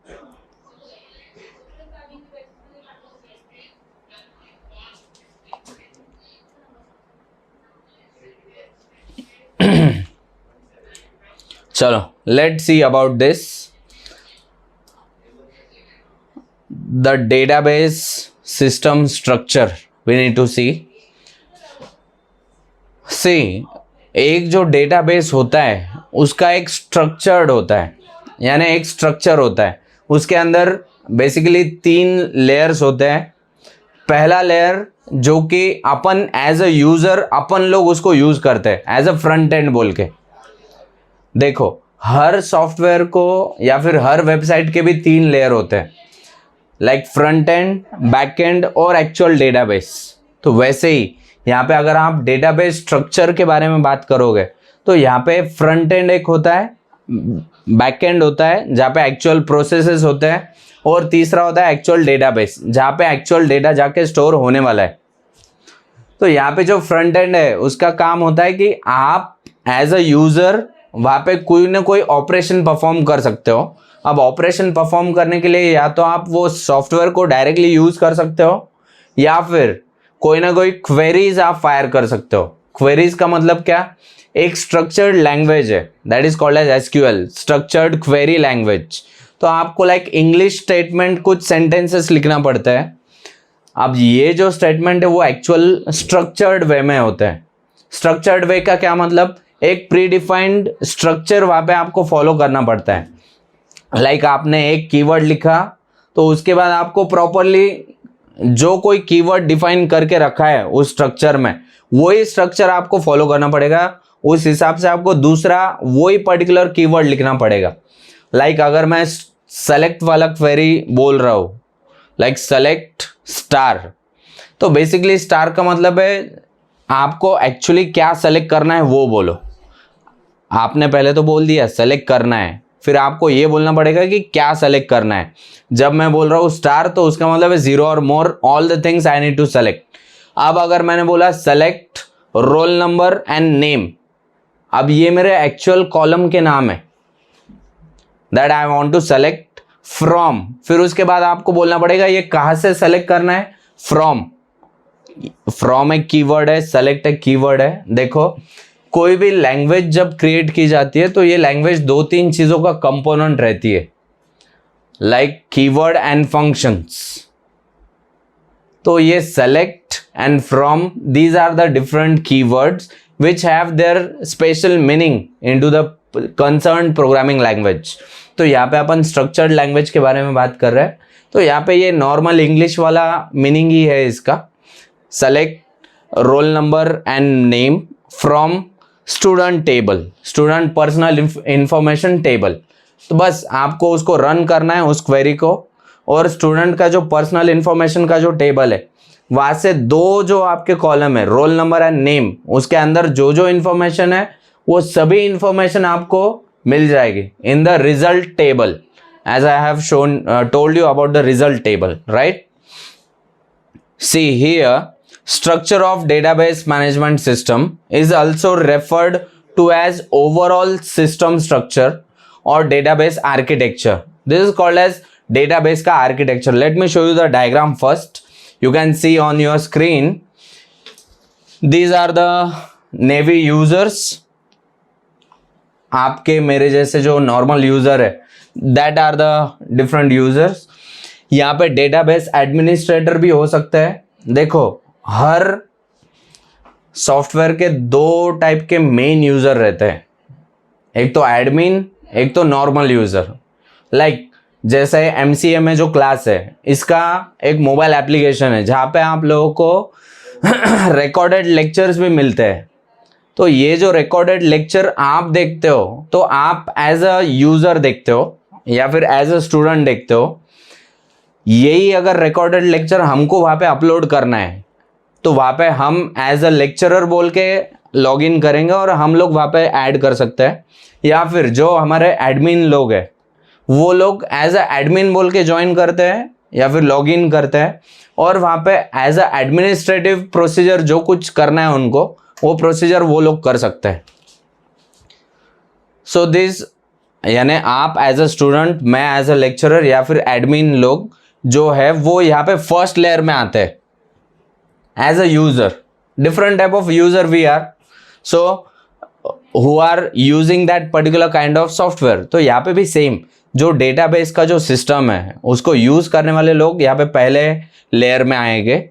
चलो, let's see about this. The database system structure we need to see. See, एक जो डेटाबेस होता है उसका एक स्ट्रक्चर्ड होता है, यानी एक स्ट्रक्चर होता है। उसके अंदर बेसिकली 3 लेयर्स होते हैं। पहला लेयर जो कि अपन एज अ यूजर अपन लोग उसको यूज करते हैं एज अ फ्रंट एंड बोल के। देखो हर सॉफ्टवेयर को या फिर हर वेबसाइट के भी 3 लेयर होते हैं, like front end, back and और एक्चुअल डेटाबेस। तो वैसे ही यहाँ पे अगर आप डेटाबेस स्ट्रक्चर के बारे में बात करोगे तो यहाँ पे फ्रंट एंड एक होता है, बैक एंड होता है जहाँ पे एक्चुअल प्रोसेसेस होते हैं, और तीसरा होता है एक्चुअल डेटाबेस जहाँ पे एक्चुअल डेटा जाके स्टोर होने वाला है। तो यहाँ पे जो फ्रंट एंड है उसका काम होता है कि आप एज अ यूजर वहाँ पे कोई ना कोई ऑपरेशन परफॉर्म कर सकते हो। अब ऑपरेशन परफॉर्म करने के लिए या तो आप वो सॉफ्टवेयर को डायरेक्टली यूज कर सकते हो या फिर कोई ना कोई क्वेरीज आप फायर कर सकते हो। क्वेरीज का मतलब क्या, एक स्ट्रक्चर्ड लैंग्वेज है that is called as SQL, structured query language. तो आपको लाइक इंग्लिश स्टेटमेंट कुछ सेंटेंसेस लिखना पड़ता है। अब ये जो स्टेटमेंट है वो एक्चुअल स्ट्रक्चर्ड वे में होते हैं। स्ट्रक्चर्ड वे का क्या मतलब, एक प्री डिफाइंड स्ट्रक्चर वहाँ पे आपको फॉलो करना पड़ता है। लाइक आपने एक कीवर्ड लिखा तो उसके बाद आपको प्रॉपरली जो कोई कीवर्ड डिफाइन करके रखा है उस स्ट्रक्चर में वही स्ट्रक्चर आपको फॉलो करना पड़ेगा। उस हिसाब से आपको दूसरा वही पर्टिकुलर कीवर्ड लिखना पड़ेगा। लाइक अगर मैं सेलेक्ट वाला क्वेरी बोल रहा हूँ, लाइक सेलेक्ट स्टार, तो बेसिकली स्टार का मतलब है आपको एक्चुअली क्या सेलेक्ट करना है वो बोलो। आपने पहले तो बोल दिया सेलेक्ट करना है, फिर आपको ये बोलना पड़ेगा कि क्या सेलेक्ट करना है। जब मैं बोल रहा हूँ स्टार तो उसका मतलब है 0 और more all the things I need to select. अब अगर मैंने बोला select roll number and name, अब ये मेरे एक्चुअल कॉलम के नाम है that I want to select from. फिर उसके बाद आपको बोलना पड़ेगा ये कहाँ से सेलेक्ट करना है, फ्रॉम। फ्रॉम एक कीवर्ड है, सेलेक्ट एक कीवर्ड है। देखो कोई भी लैंग्वेज जब क्रिएट की जाती है तो ये लैंग्वेज 2-3 चीजों का कंपोनेंट रहती है, लाइक कीवर्ड एंड फंक्शंस। तो ये select and from, these are the different keywords which have their special meaning into the concerned programming language। तो यहाँ पे अपन स्ट्रक्चर्ड लैंग्वेज के बारे में बात कर रहे हैं। तो यहाँ पे ये नॉर्मल इंग्लिश वाला मीनिंग ही है इसका, select roll number and name from student table, student personal information table. तो बस आपको उसको रन करना है उस क्वेरी को, और स्टूडेंट का जो पर्सनल इंफॉर्मेशन का जो टेबल है वहां से 2 जो आपके कॉलम है रोल नंबर एंड नेम, उसके अंदर जो जो इंफॉर्मेशन है वो सभी इंफॉर्मेशन आपको मिल जाएगी in the result table, as I have shown told you about the result table, right. See here, structure of database management system is also referred to as overall system structure or database architecture. This is called as database का architecture. Let me show you the diagram first. You can see on your screen, these are the Navy users. आपके मेरे जैसे जो नॉर्मल यूजर है, that are the different users. यहाँ पे database administrator भी हो सकता है। देखो हर सॉफ्टवेयर के 2 टाइप के मेन यूजर रहते हैं, एक तो एडमिन, एक तो नॉर्मल यूजर। लाइक जैसे MCA में जो क्लास है इसका एक मोबाइल एप्लीकेशन है जहाँ पे आप लोगों को रिकॉर्डेड लेक्चर्स भी मिलते हैं। तो ये जो रिकॉर्डेड लेक्चर आप देखते हो तो आप एज अ यूजर देखते हो या फिर एज अ स्टूडेंट देखते हो। यही अगर रिकॉर्डेड लेक्चर हमको वहाँ पे अपलोड करना है तो वहाँ पे हम एज अ लेक्चरर बोल के लॉग इन करेंगे और हम लोग वहाँ पे ऐड कर सकते हैं, या फिर जो हमारे एडमिन लोग हैं वो लोग एज अ एडमिन बोल के ज्वाइन करते हैं या फिर लॉग इन करते हैं, और वहाँ पे एज अ एडमिनिस्ट्रेटिव प्रोसीजर जो कुछ करना है उनको वो प्रोसीजर वो लोग कर सकते हैं। सो दिस यानी आप एज अ स्टूडेंट, मैं एज अ लेक्चरर या फिर एडमिन लोग जो है वो यहाँ पे फर्स्ट लेयर में आते हैं as a user. Different type of user we are, so who are using that particular kind of software. तो यहाँ पे भी सेम जो डेटाबेस का जो सिस्टम है उसको यूज करने वाले लोग यहाँ पे पहले लेयर में आएंगे।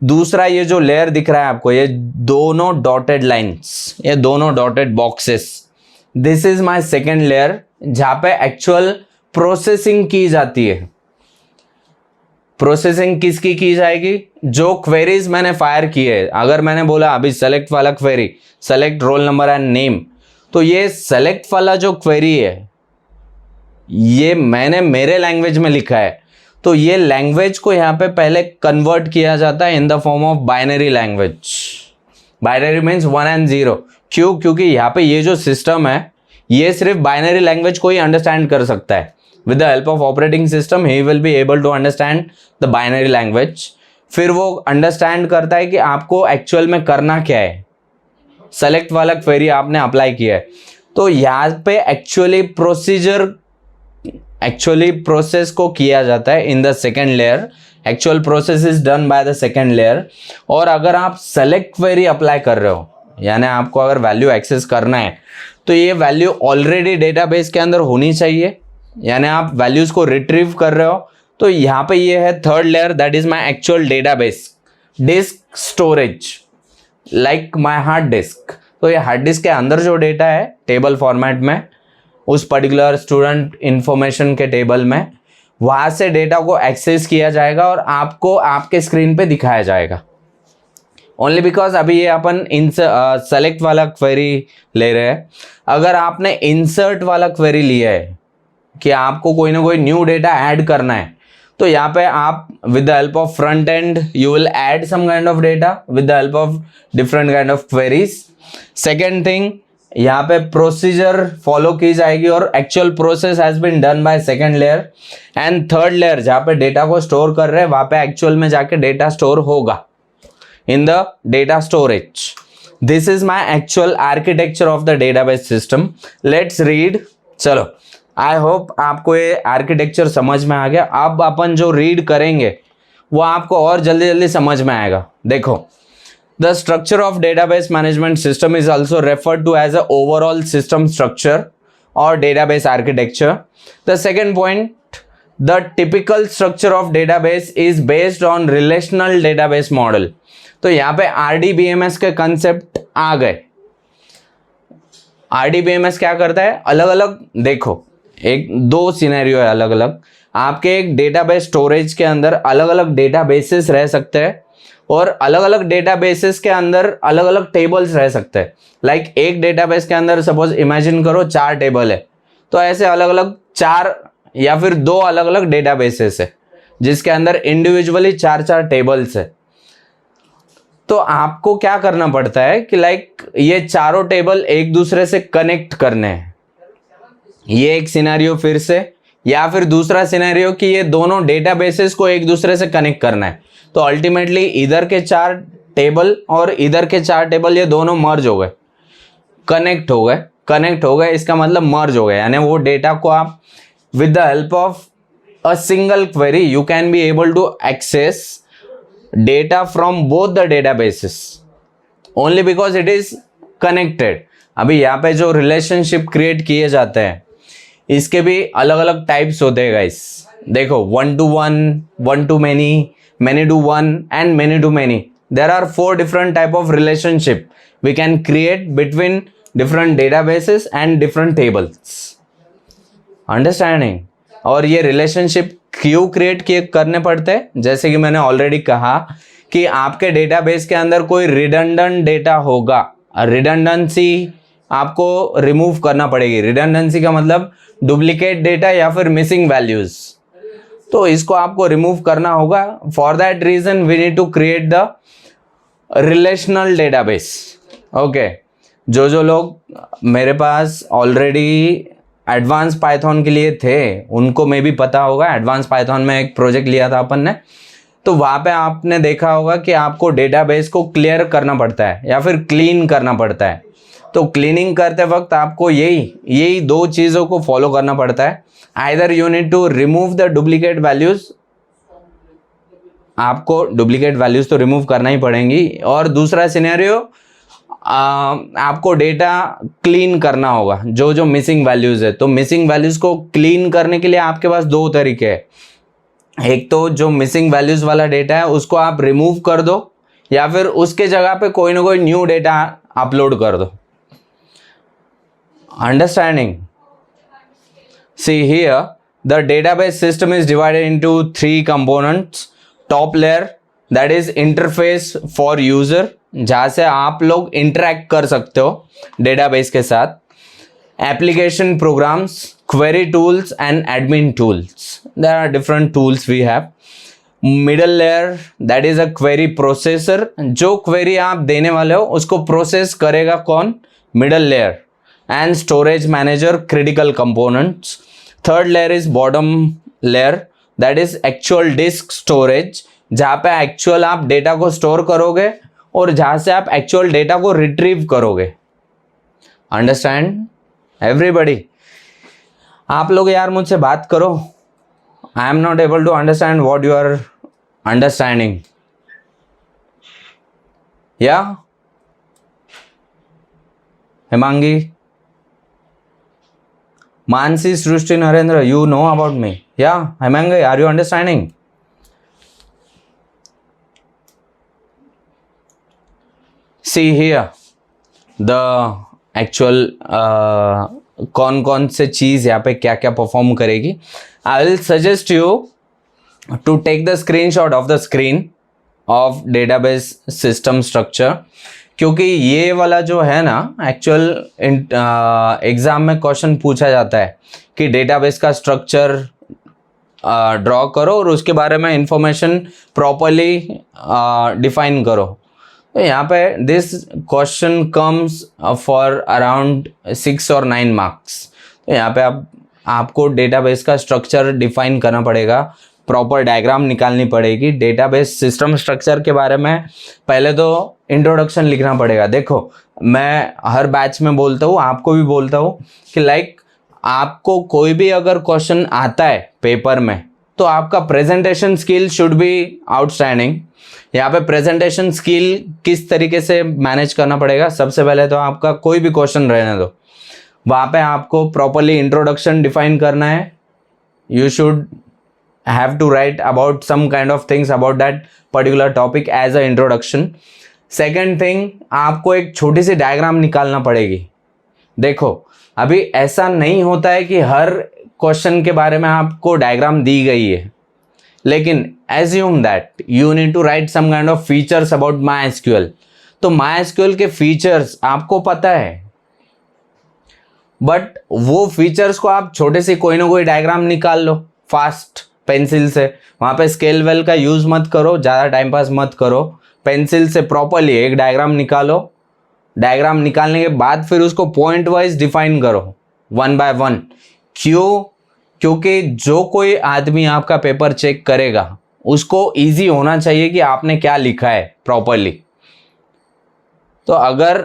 दूसरा ये जो लेयर दिख रहा है आपको, ये दोनों डॉटेड लाइन्स, ये दोनों dotted boxes, this is my second layer जहाँ पे एक्चुअल प्रोसेसिंग की जाती है। प्रोसेसिंग किसकी की जाएगी? जो क्वेरीज मैंने फायर की है, अगर मैंने बोला अभी सेलेक्ट वाला query, select roll number and name, तो ये सेलेक्ट वाला जो क्वेरी है ये मैंने मेरे लैंग्वेज में लिखा है, तो ये लैंग्वेज को यहाँ पे पहले कन्वर्ट किया जाता है in the form of binary language. Binary means 1 and 0। क्यों? क्योंकि यहाँ पे ये जो सिस्टम है ये सिर्फ बाइनरी लैंग्वेज को ही अंडरस्टैंड कर सकता है। With the help of operating system he will be able to understand the binary language. फिर वो अंडरस्टैंड करता है कि आपको एक्चुअल में करना क्या है। सेलेक्ट वाला क्वेरी आपने अप्लाई किया है, तो यहाँ पे एक्चुअली प्रोसेस को किया जाता है in the second layer. Actual process is done by the second layer. और अगर आप सेलेक्ट क्वेरी अप्लाई कर रहे हो, यानी आपको अगर वैल्यू एक्सेस करना है, तो ये वैल्यू ऑलरेडी डेटाबेस के अंदर होनी चाहिए, यानी आप वैल्यूज को रिट्रीव कर रहे हो। तो यहाँ पे ये है third layer, that is my actual database disk storage, like my hard disk. तो ये हार्ड डिस्क के अंदर जो डेटा है टेबल फॉर्मेट में, उस पर्टिकुलर स्टूडेंट इंफॉर्मेशन के टेबल में, वहां से डेटा को एक्सेस किया जाएगा और आपको आपके स्क्रीन पे दिखाया जाएगा। ओनली बिकॉज अभी ये अपन सेलेक्ट वाला क्वेरी ले रहे हैं। अगर आपने इंसर्ट वाला क्वेरी लिया है कि आपको कोई ना कोई न्यू डेटा ऐड करना है, तो यहाँ पे आप with the help of front end you will add some kind of data with the help of different kind of queries. Second thing, यहाँ पे प्रोसीजर फॉलो की जाएगी और actual process has been done by second layer. And third layer जहाँ पे डेटा को स्टोर कर रहे हैं, वहाँ पे एक्चुअल में जाके डेटा स्टोर होगा in the data storage. This is my actual architecture of the database system. Let's read. चलो, आई होप आपको ये आर्किटेक्चर समझ में आ गया। अब अपन जो रीड करेंगे वो आपको और जल्दी जल्दी समझ में आएगा। देखो, the structure of database management system is also referred to as a overall system structure or database architecture. The second point, the typical structure of database is based on relational database model. तो यहाँ पे RDBMS के कंसेप्ट आ गए। RDBMS क्या करता है? अलग अलग, देखो एक दो सिनेरियो है अलग अलग। आपके एक डेटाबेस स्टोरेज के अंदर अलग अलग डेटाबेसेस रह सकते हैं और अलग अलग डेटाबेसेस के अंदर अलग अलग टेबल्स रह सकते हैं। लाइक एक डेटाबेस के अंदर सपोज इमेजिन करो 4 टेबल है, तो ऐसे अलग अलग 4 या फिर 2 अलग अलग डेटाबेसेस है जिसके अंदर इंडिविजुअली 4 टेबल्स है। तो आपको क्या करना पड़ता है कि लाइक ये चारों टेबल एक दूसरे से कनेक्ट करने हैं। ये एक सिनेरियो फिर से, या फिर दूसरा सिनेरियो कि ये दोनों डेटाबेसेस को एक दूसरे से कनेक्ट करना है। तो अल्टीमेटली इधर के 4 टेबल और इधर के 4 टेबल ये दोनों मर्ज हो गए, कनेक्ट हो गए, इसका मतलब मर्ज हो गए। यानी वो डेटा को आप with the help of a single query you can be able to access data from both the databases only because it is connected. अभी यहाँ पे जो रिलेशनशिप क्रिएट किए जाते हैं इसके भी अलग अलग टाइप्स होते हैं गाइस। देखो, 1 to 1, 1 to many, many to 1 and many to many. There are 4 different type of relationship we can create between different databases and different tables. Understanding? और ये रिलेशनशिप क्यों क्रिएट करने पड़ते हैं? जैसे कि मैंने ऑलरेडी कहा कि आपके डेटाबेस के अंदर कोई रिडंडेंट डेटा होगा, रिडंडेंसी आपको रिमूव करना पड़ेगी। रिडंडेंसी का मतलब डुप्लीकेट डेटा या फिर मिसिंग वैल्यूज, तो इसको आपको रिमूव करना होगा। For that reason we need to create the relational database. Okay, जो लोग मेरे पास ऑलरेडी एडवांस पाइथन के लिए थे उनको मे भी पता होगा। एडवांस पाइथन में एक प्रोजेक्ट लिया था अपन ने, तो वहाँ पे आपने देखा होगा कि आपको डेटाबेस को क्लियर करना पड़ता है या फिर क्लीन करना पड़ता है। तो क्लीनिंग करते वक्त आपको यही 2 चीज़ों को फॉलो करना पड़ता है। Either you need to remove the duplicate values, आपको डुप्लीकेट वैल्यूज तो रिमूव करना ही पड़ेंगी, और दूसरा सिनेरियो आपको डेटा क्लीन करना होगा जो मिसिंग वैल्यूज है। तो मिसिंग वैल्यूज को क्लीन करने के लिए आपके पास 2 तरीके हैं। एक तो जो मिसिंग वैल्यूज वाला डेटा है उसको आप रिमूव कर दो, या फिर उसके जगह पे कोई ना कोई न्यू डेटा अपलोड कर दो। Understanding? See here, the database system is divided into 3 components. Top layer, that is interface for user, जहाँ से आप लोग interact कर सकते हो database के साथ. Application programs, query tools and admin tools. There are different tools we have. Middle layer, that is a query processor. जो query आप देने वाले हो उसको process करेगा कौन? Middle layer. And storage manager, critical components. Third layer is bottom layer, that is actual disk storage, जहाँ पे एक्चुअल आप डेटा को स्टोर करोगे और जहाँ से आप एक्चुअल डेटा को रिट्रीव करोगे. Understand everybody? आप लोग यार मुझसे बात करो. I am not able to understand what you are understanding. या Hemangi, Mansi, Srushti, Narendra, you know about me. Yeah, Hemangi, are you understanding? See here, the actual कौन से चीज़ यहाँ पे क्या क्या परफॉर्म करेगी. I will suggest you to take the screenshot of the screen of database system structure, क्योंकि ये वाला जो है ना एक्चुअल एग्ज़ाम में क्वेश्चन पूछा जाता है कि डेटाबेस का स्ट्रक्चर ड्रॉ करो और उसके बारे में इंफॉर्मेशन प्रॉपरली डिफाइन करो. तो यहाँ पे this question comes for around 6 और 9 मार्क्स. तो यहाँ पे आपको डेटाबेस का स्ट्रक्चर डिफाइन करना पड़ेगा, प्रॉपर डायग्राम निकालनी पड़ेगी. डेटाबेस सिस्टम स्ट्रक्चर के बारे में पहले तो इंट्रोडक्शन लिखना पड़ेगा. देखो मैं हर बैच में बोलता हूँ, आपको भी बोलता हूँ कि लाइक आपको कोई भी अगर क्वेश्चन आता है पेपर में तो आपका presentation skill should be outstanding. यहाँ पे प्रेजेंटेशन स्किल किस तरीके से मैनेज करना पड़ेगा. सबसे पहले तो आपका कोई भी क्वेश्चन रहने दो, वहाँ पे आपको प्रॉपरली इंट्रोडक्शन डिफाइन करना है. You should have to write about some kind of things about that particular topic as a introduction. Second thing, आपको एक छोटी सी डायग्राम निकालना पड़ेगी. देखो अभी ऐसा नहीं होता है कि हर क्वेश्चन के बारे में आपको डायग्राम दी गई है, लेकिन assume that you need to write some kind of features about MySQL. तो MySQL के फीचर्स आपको पता है, बट वो फीचर्स को आप छोटे से कोई ना कोई डायग्राम निकाल लो फास्ट पेंसिल से. वहाँ पे स्केल वेल का यूज़ मत करो, ज़्यादा टाइम पास मत करो. पेंसिल से प्रॉपरली एक डायग्राम निकालो. डायग्राम निकालने के बाद फिर उसको पॉइंट वाइज डिफाइन करो 1 by 1. क्यों? क्योंकि जो कोई आदमी आपका पेपर चेक करेगा उसको इजी होना चाहिए कि आपने क्या लिखा है प्रॉपरली. तो अगर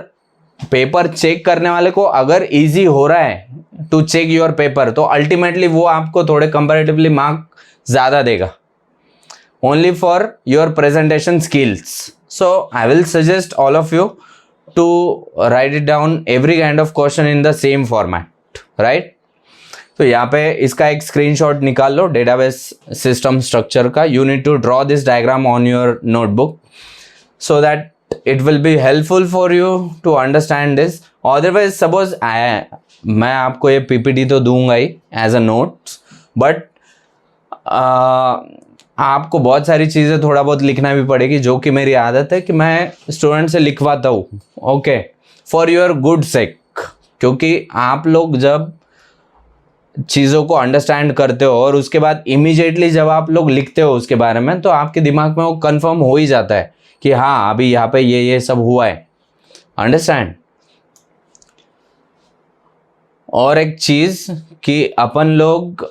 पेपर चेक करने वाले को अगर इजी हो रहा है टू चेक योर पेपर, तो अल्टीमेटली वो आपको थोड़े कंपैरेटिवली मार्क ज़्यादा देगा only for your presentation skills. So I will suggest all of you to write it down every kind of question in the same format, right. तो यहाँ पे इसका एक स्क्रीनशॉट निकाल लो डेटाबेस सिस्टम स्ट्रक्चर का. You need to draw this diagram on your notebook so that it will be helpful for you to understand this. Otherwise suppose मैं आपको ये PPT तो दूंगा ही as a notes, but आपको बहुत सारी चीज़ें थोड़ा बहुत लिखना भी पड़ेगी, जो कि मेरी आदत है कि मैं स्टूडेंट से लिखवाता हूँ. ओके, फॉर योर गुड सेक, क्योंकि आप लोग जब चीज़ों को अंडरस्टैंड करते हो और उसके बाद इमीडिएटली जब आप लोग लिखते हो उसके बारे में, तो आपके दिमाग में वो कंफर्म हो ही जाता है कि हाँ अभी यहाँ पे ये सब हुआ है. अंडरस्टैंड. और एक चीज़ कि अपन लोग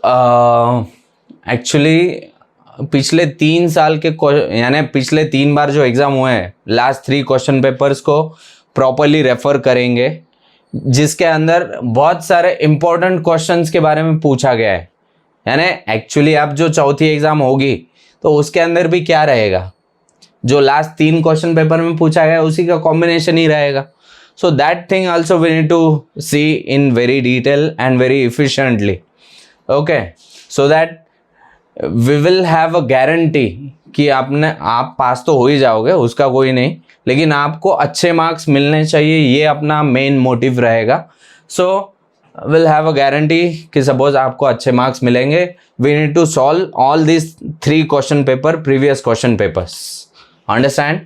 एक्चुअली पिछले 3 साल के यानी पिछले 3 बार जो एग्ज़ाम हुए हैं, लास्ट 3 क्वेश्चन पेपर्स को प्रॉपरली रेफर करेंगे, जिसके अंदर बहुत सारे इंपॉर्टेंट क्वेश्चंस के बारे में पूछा गया है. यानी एक्चुअली आप जो चौथी एग्ज़ाम होगी तो उसके अंदर भी क्या रहेगा, जो लास्ट 3 क्वेश्चन पेपर में पूछा गया उसी का कॉम्बिनेशन ही रहेगा. So that thing also we need to see in very detail and very efficiently. Okay, so that we will have a guarantee कि आप पास तो हो ही जाओगे, उसका कोई नहीं, लेकिन आपको अच्छे मार्क्स मिलने चाहिए, ये अपना मेन मोटिव रहेगा. So will have a guarantee कि सपोज आपको अच्छे मार्क्स मिलेंगे. We need to solve all this 3 question paper, previous question papers. Understand?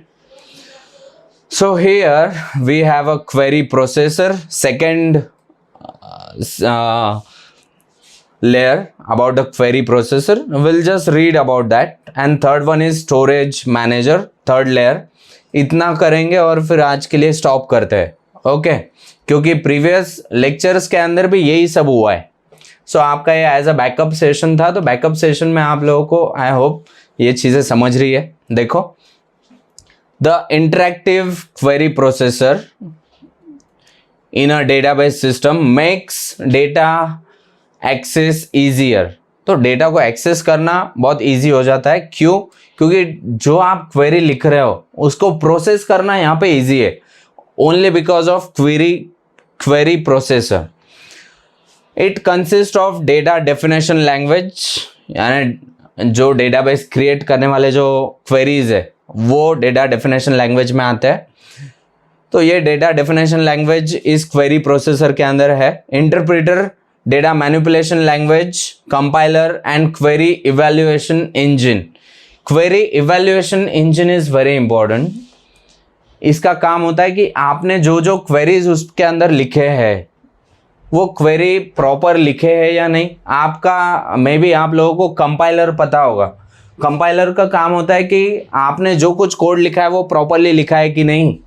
So here we have a query processor, second layer about the query processor. We'll just read about that. And third one is storage manager, third layer. इतना करेंगे और फिर आज के लिए स्टॉप करते हैं. ओके, क्योंकि प्रीवियस लेक्चर्स के अंदर भी यही सब हुआ है. सो आपका ये एज अ बैकअप सेशन था, तो बैकअप सेशन में आप लोगों को आई होप ये चीज़ें समझ रही है. देखो, the interactive query processor in a database system makes data access easier. तो डेटा को एक्सेस करना बहुत इजी हो जाता है. क्यों? क्योंकि जो आप क्वेरी लिख रहे हो उसको प्रोसेस करना यहाँ पे इजी है. Only because of query processor. It consist of data definition language, यानी जो डेटाबेस क्रिएट करने वाले जो क्वेरीज है वो डेटा डेफिनेशन लैंग्वेज में आता है. तो ये डेटा डेफिनेशन लैंग्वेज इस क्वेरी प्रोसेसर के अंदर है. Interpreter, data manipulation language, compiler and query evaluation engine. Query evaluation engine is very important. इसका काम होता है कि आपने जो जो क्वेरीज उसके अंदर लिखे हैं वो क्वेरी प्रॉपर लिखे हैं या नहीं. आपका मे बी आप लोगों को कंपाइलर पता होगा. कंपाइलर का काम होता है कि आपने जो कुछ कोड लिखा है वो प्रॉपरली लिखा है कि नहीं,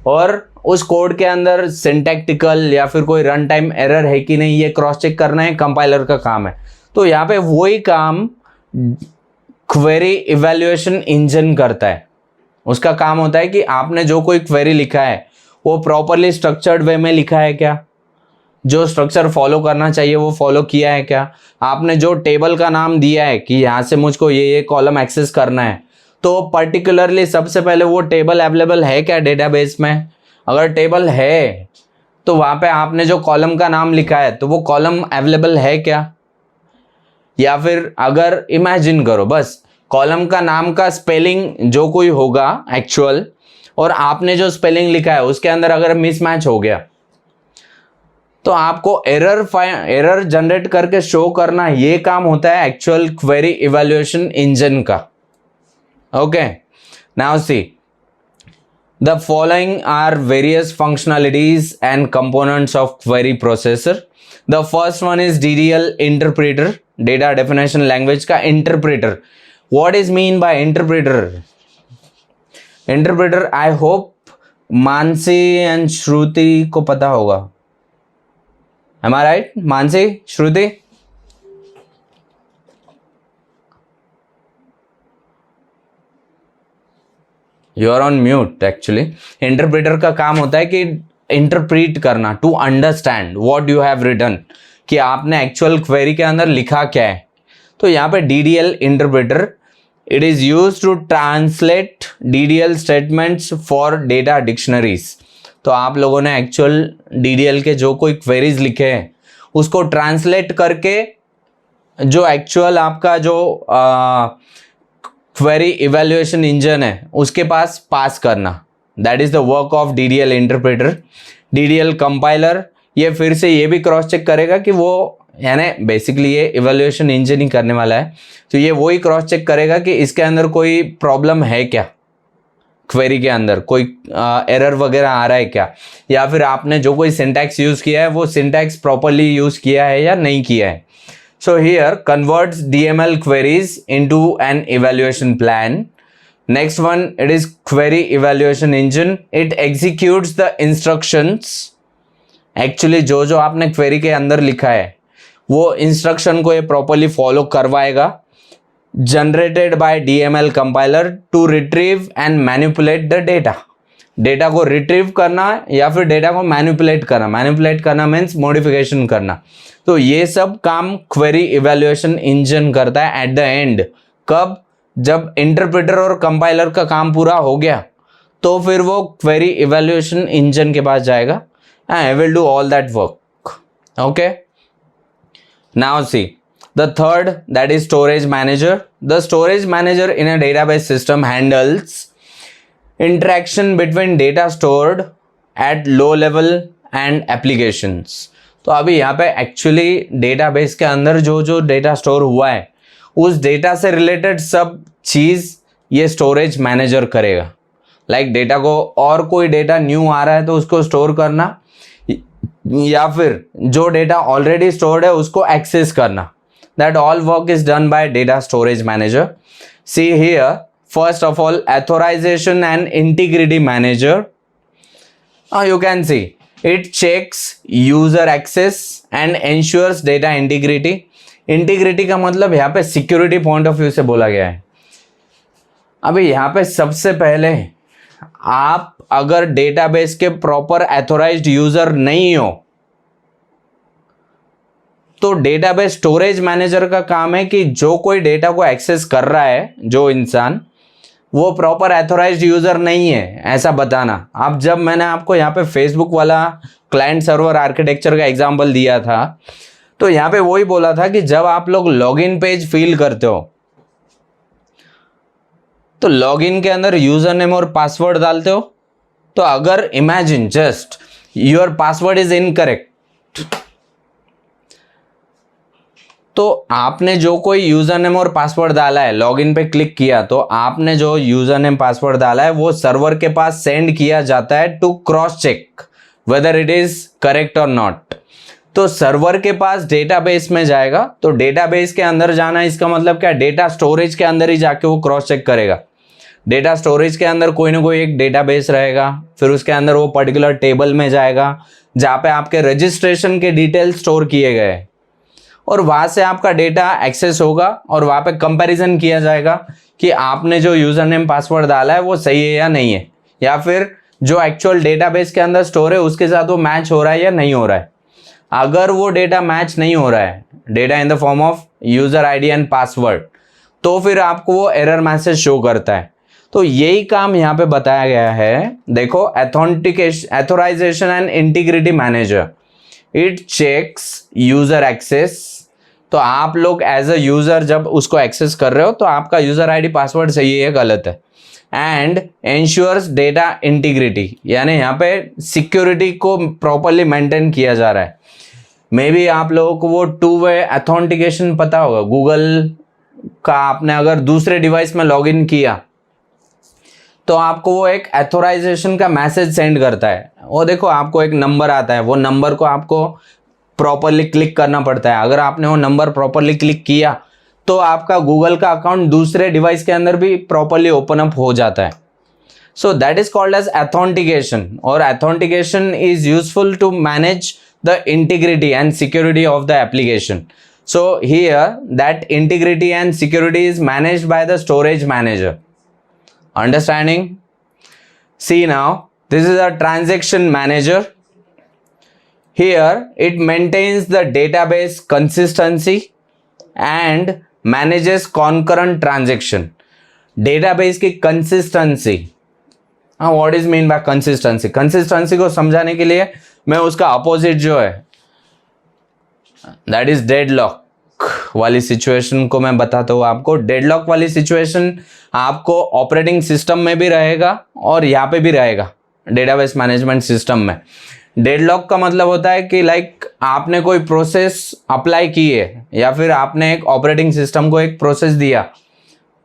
और उस कोड के अंदर सिंटैक्टिकल या फिर कोई रन टाइम एरर है कि नहीं, ये क्रॉस चेक करना है कंपाइलर का काम है. तो यहाँ पे वही काम क्वेरी इवैल्यूएशन इंजन करता है. उसका काम होता है कि आपने जो कोई क्वेरी लिखा है वो प्रॉपरली स्ट्रक्चर्ड वे में लिखा है क्या, जो स्ट्रक्चर फॉलो करना चाहिए वो फॉलो किया है क्या, आपने जो टेबल का नाम दिया है कि यहाँ से मुझको ये कॉलम एक्सेस करना है, तो पर्टिकुलरली सबसे पहले वो टेबल अवेलेबल है क्या डेटाबेस में. अगर टेबल है तो वहाँ पे आपने जो कॉलम का नाम लिखा है तो वो कॉलम अवेलेबल है क्या. या फिर अगर इमेजिन करो बस कॉलम का नाम का स्पेलिंग जो कोई होगा एक्चुअल और आपने जो स्पेलिंग लिखा है उसके अंदर अगर मिसमैच हो गया तो आपको एरर जनरेट करके शो करना, ये काम होता है एक्चुअल क्वेरी इवैल्यूएशन इंजन का. Okay, now see the following are various functionalities and components of query processor. The first one is DDL interpreter, data definition language का interpreter. What is mean by interpreter? Interpreter I hope Mansi and Shruti को पता होगा. Am I right? Mansi, Shruti? You are on mute actually. Interpreter का काम होता है कि इंटरप्रीट करना, to understand what you have written, कि आपने एक्चुअल क्वेरी के अंदर लिखा क्या है. तो यहाँ पे DDL interpreter, it is used to translate DDL statements for data dictionaries. तो आप लोगों ने एक्चुअल DDL के जो कोई क्वेरीज लिखे हैं उसको ट्रांसलेट करके जो एक्चुअल आपका जो क्वेरी इवैल्यूएशन इंजन है उसके पास करना. That is the work of DDL interpreter. DDL compiler ये फिर से ये भी क्रॉस चेक करेगा कि वो, यानी बेसिकली ये इवैल्यूएशन इंजन ही करने वाला है, तो ये वही क्रॉस चेक करेगा कि इसके अंदर कोई प्रॉब्लम है क्या, क्वेरी के अंदर कोई एरर वगैरह आ रहा है क्या, या फिर आपने जो कोई सिंटैक्स यूज किया है वो सिंटैक्स प्रॉपरली यूज किया है या नहीं किया है. So here converts DML queries into an evaluation plan. Next one, it is query evaluation engine. It executes the instructions. Actually जो जो आपने क्वेरी के अंदर लिखा है वो इंस्ट्रक्शन को ये प्रॉपरली फॉलो करवाएगा. Generated by DML compiler to retrieve and manipulate the data. Data को रिट्रीव करना या फिर डेटा को मैनिपुलेट करना मीन्स मॉडिफिकेशन करना. तो ये सब काम क्वेरी इवैल्यूएशन इंजन करता है एट द एंड. कब? जब इंटरप्रेटर और कंपाइलर का काम पूरा हो गया तो फिर वो क्वेरी इवैल्यूएशन इंजन के पास जाएगा. I will do all that work. Okay, now C the third, that is storage manager. The storage manager in a database system handles interaction between data stored at low level and applications. तो अभी यहाँ पे एक्चुअली डेटाबेस के अंदर जो जो डेटा स्टोर हुआ है उस डेटा से रिलेटेड सब चीज़ ये स्टोरेज मैनेजर करेगा। लाइक डेटा को और कोई डेटा न्यू आ रहा है तो उसको स्टोर करना, या फिर जो डेटा ऑलरेडी स्टोर्ड है उसको एक्सेस करना। That all work is done by data storage manager. See here, first of all authorization and integrity manager. You can see it checks user access and ensures data integrity. Integrity का मतलब यहाँ पे सिक्योरिटी पॉइंट ऑफ व्यू से बोला गया है। अभी यहाँ पे सबसे पहले आप अगर डेटाबेस के प्रॉपर एथोराइज्ड यूजर नहीं हो तो डेटाबेस स्टोरेज मैनेजर का काम है कि जो कोई डेटा को एक्सेस कर रहा है जो इंसान, वो प्रॉपर एथोराइज्ड यूजर नहीं है ऐसा बताना। अब जब मैंने आपको यहाँ पे फेसबुक वाला क्लाइंट सर्वर आर्किटेक्चर का एग्जांपल दिया था तो यहाँ पे वही बोला था कि जब आप लोग लॉगिन पेज फिल करते हो तो लॉगिन के अंदर यूजर नेम और पासवर्ड डालते हो, तो अगर imagine just your password is incorrect, तो आपने जो कोई यूजर नेम और पासवर्ड डाला है, लॉगिन पे क्लिक किया तो आपने जो यूजर नेम पासवर्ड डाला है वो सर्वर के पास सेंड किया जाता है to cross check whether it is correct और नॉट। तो सर्वर के पास डेटाबेस में जाएगा, तो डेटाबेस के अंदर जाना इसका मतलब क्या, डेटा स्टोरेज के अंदर ही जाके वो क्रॉस चेक करेगा। डेटा स्टोरेज के अंदर कोई ना कोई एक डेटाबेस रहेगा, फिर उसके अंदर वो पर्टिकुलर टेबल में जाएगा जहाँ पे आपके रजिस्ट्रेशन के डिटेल स्टोर किए गए हैं, और वहाँ से आपका डेटा एक्सेस होगा और वहाँ पे कंपैरिजन किया जाएगा कि आपने जो यूज़र नेम पासवर्ड डाला है वो सही है या नहीं है, या फिर जो एक्चुअल डेटाबेस के अंदर स्टोर है उसके साथ वो मैच हो रहा है या नहीं हो रहा है। अगर वो डेटा मैच नहीं हो रहा है, data in the form of user ID and password, तो फिर आपको वो एरर मैसेज शो करता है। तो यही काम यहाँ पे बताया गया है। देखो, authorisation and integrity manager, it checks user access. तो आप लोग एज अ यूज़र जब उसको एक्सेस कर रहे हो तो आपका यूज़र आईडी पासवर्ड सही है गलत है, एंड एंश्योर्स डेटा इंटीग्रिटी, यानी यहाँ पे सिक्योरिटी को प्रॉपरली मेंटेन किया जा रहा है। मे बी आप लोगों को वो टू वे ऑथेंटिकेशन पता होगा, गूगल का आपने अगर दूसरे डिवाइस में लॉगिन किया तो आपको वो एक एथोराइजेशन का मैसेज सेंड करता है। वो देखो आपको एक नंबर आता है, वो नंबर को आपको प्रॉपरली क्लिक करना पड़ता है। अगर आपने वो नंबर प्रॉपरली क्लिक किया तो आपका गूगल का अकाउंट दूसरे डिवाइस के अंदर भी प्रॉपरली ओपन अप हो जाता है। So that is called as authentication, और authentication is useful to manage the integrity and security of the application. So here that integrity and security is managed by the storage manager. Understanding? See now, this is a transaction manager. Here it maintains the database consistency and manages concurrent transaction. Database की consistency. What is mean by consistency? Consistency को समझाने के लिए मैं उसका opposite जो है दैट इज डेडलॉक वाली सिचुएशन को मैं बताता हूँ आपको। डेडलॉक वाली सिचुएशन आपको ऑपरेटिंग सिस्टम में भी रहेगा और यहाँ पे भी रहेगा, डेटाबेस मैनेजमेंट सिस्टम में। डेडलॉक का मतलब होता है कि लाइक आपने कोई प्रोसेस अप्लाई की है या फिर आपने एक ऑपरेटिंग सिस्टम को एक प्रोसेस दिया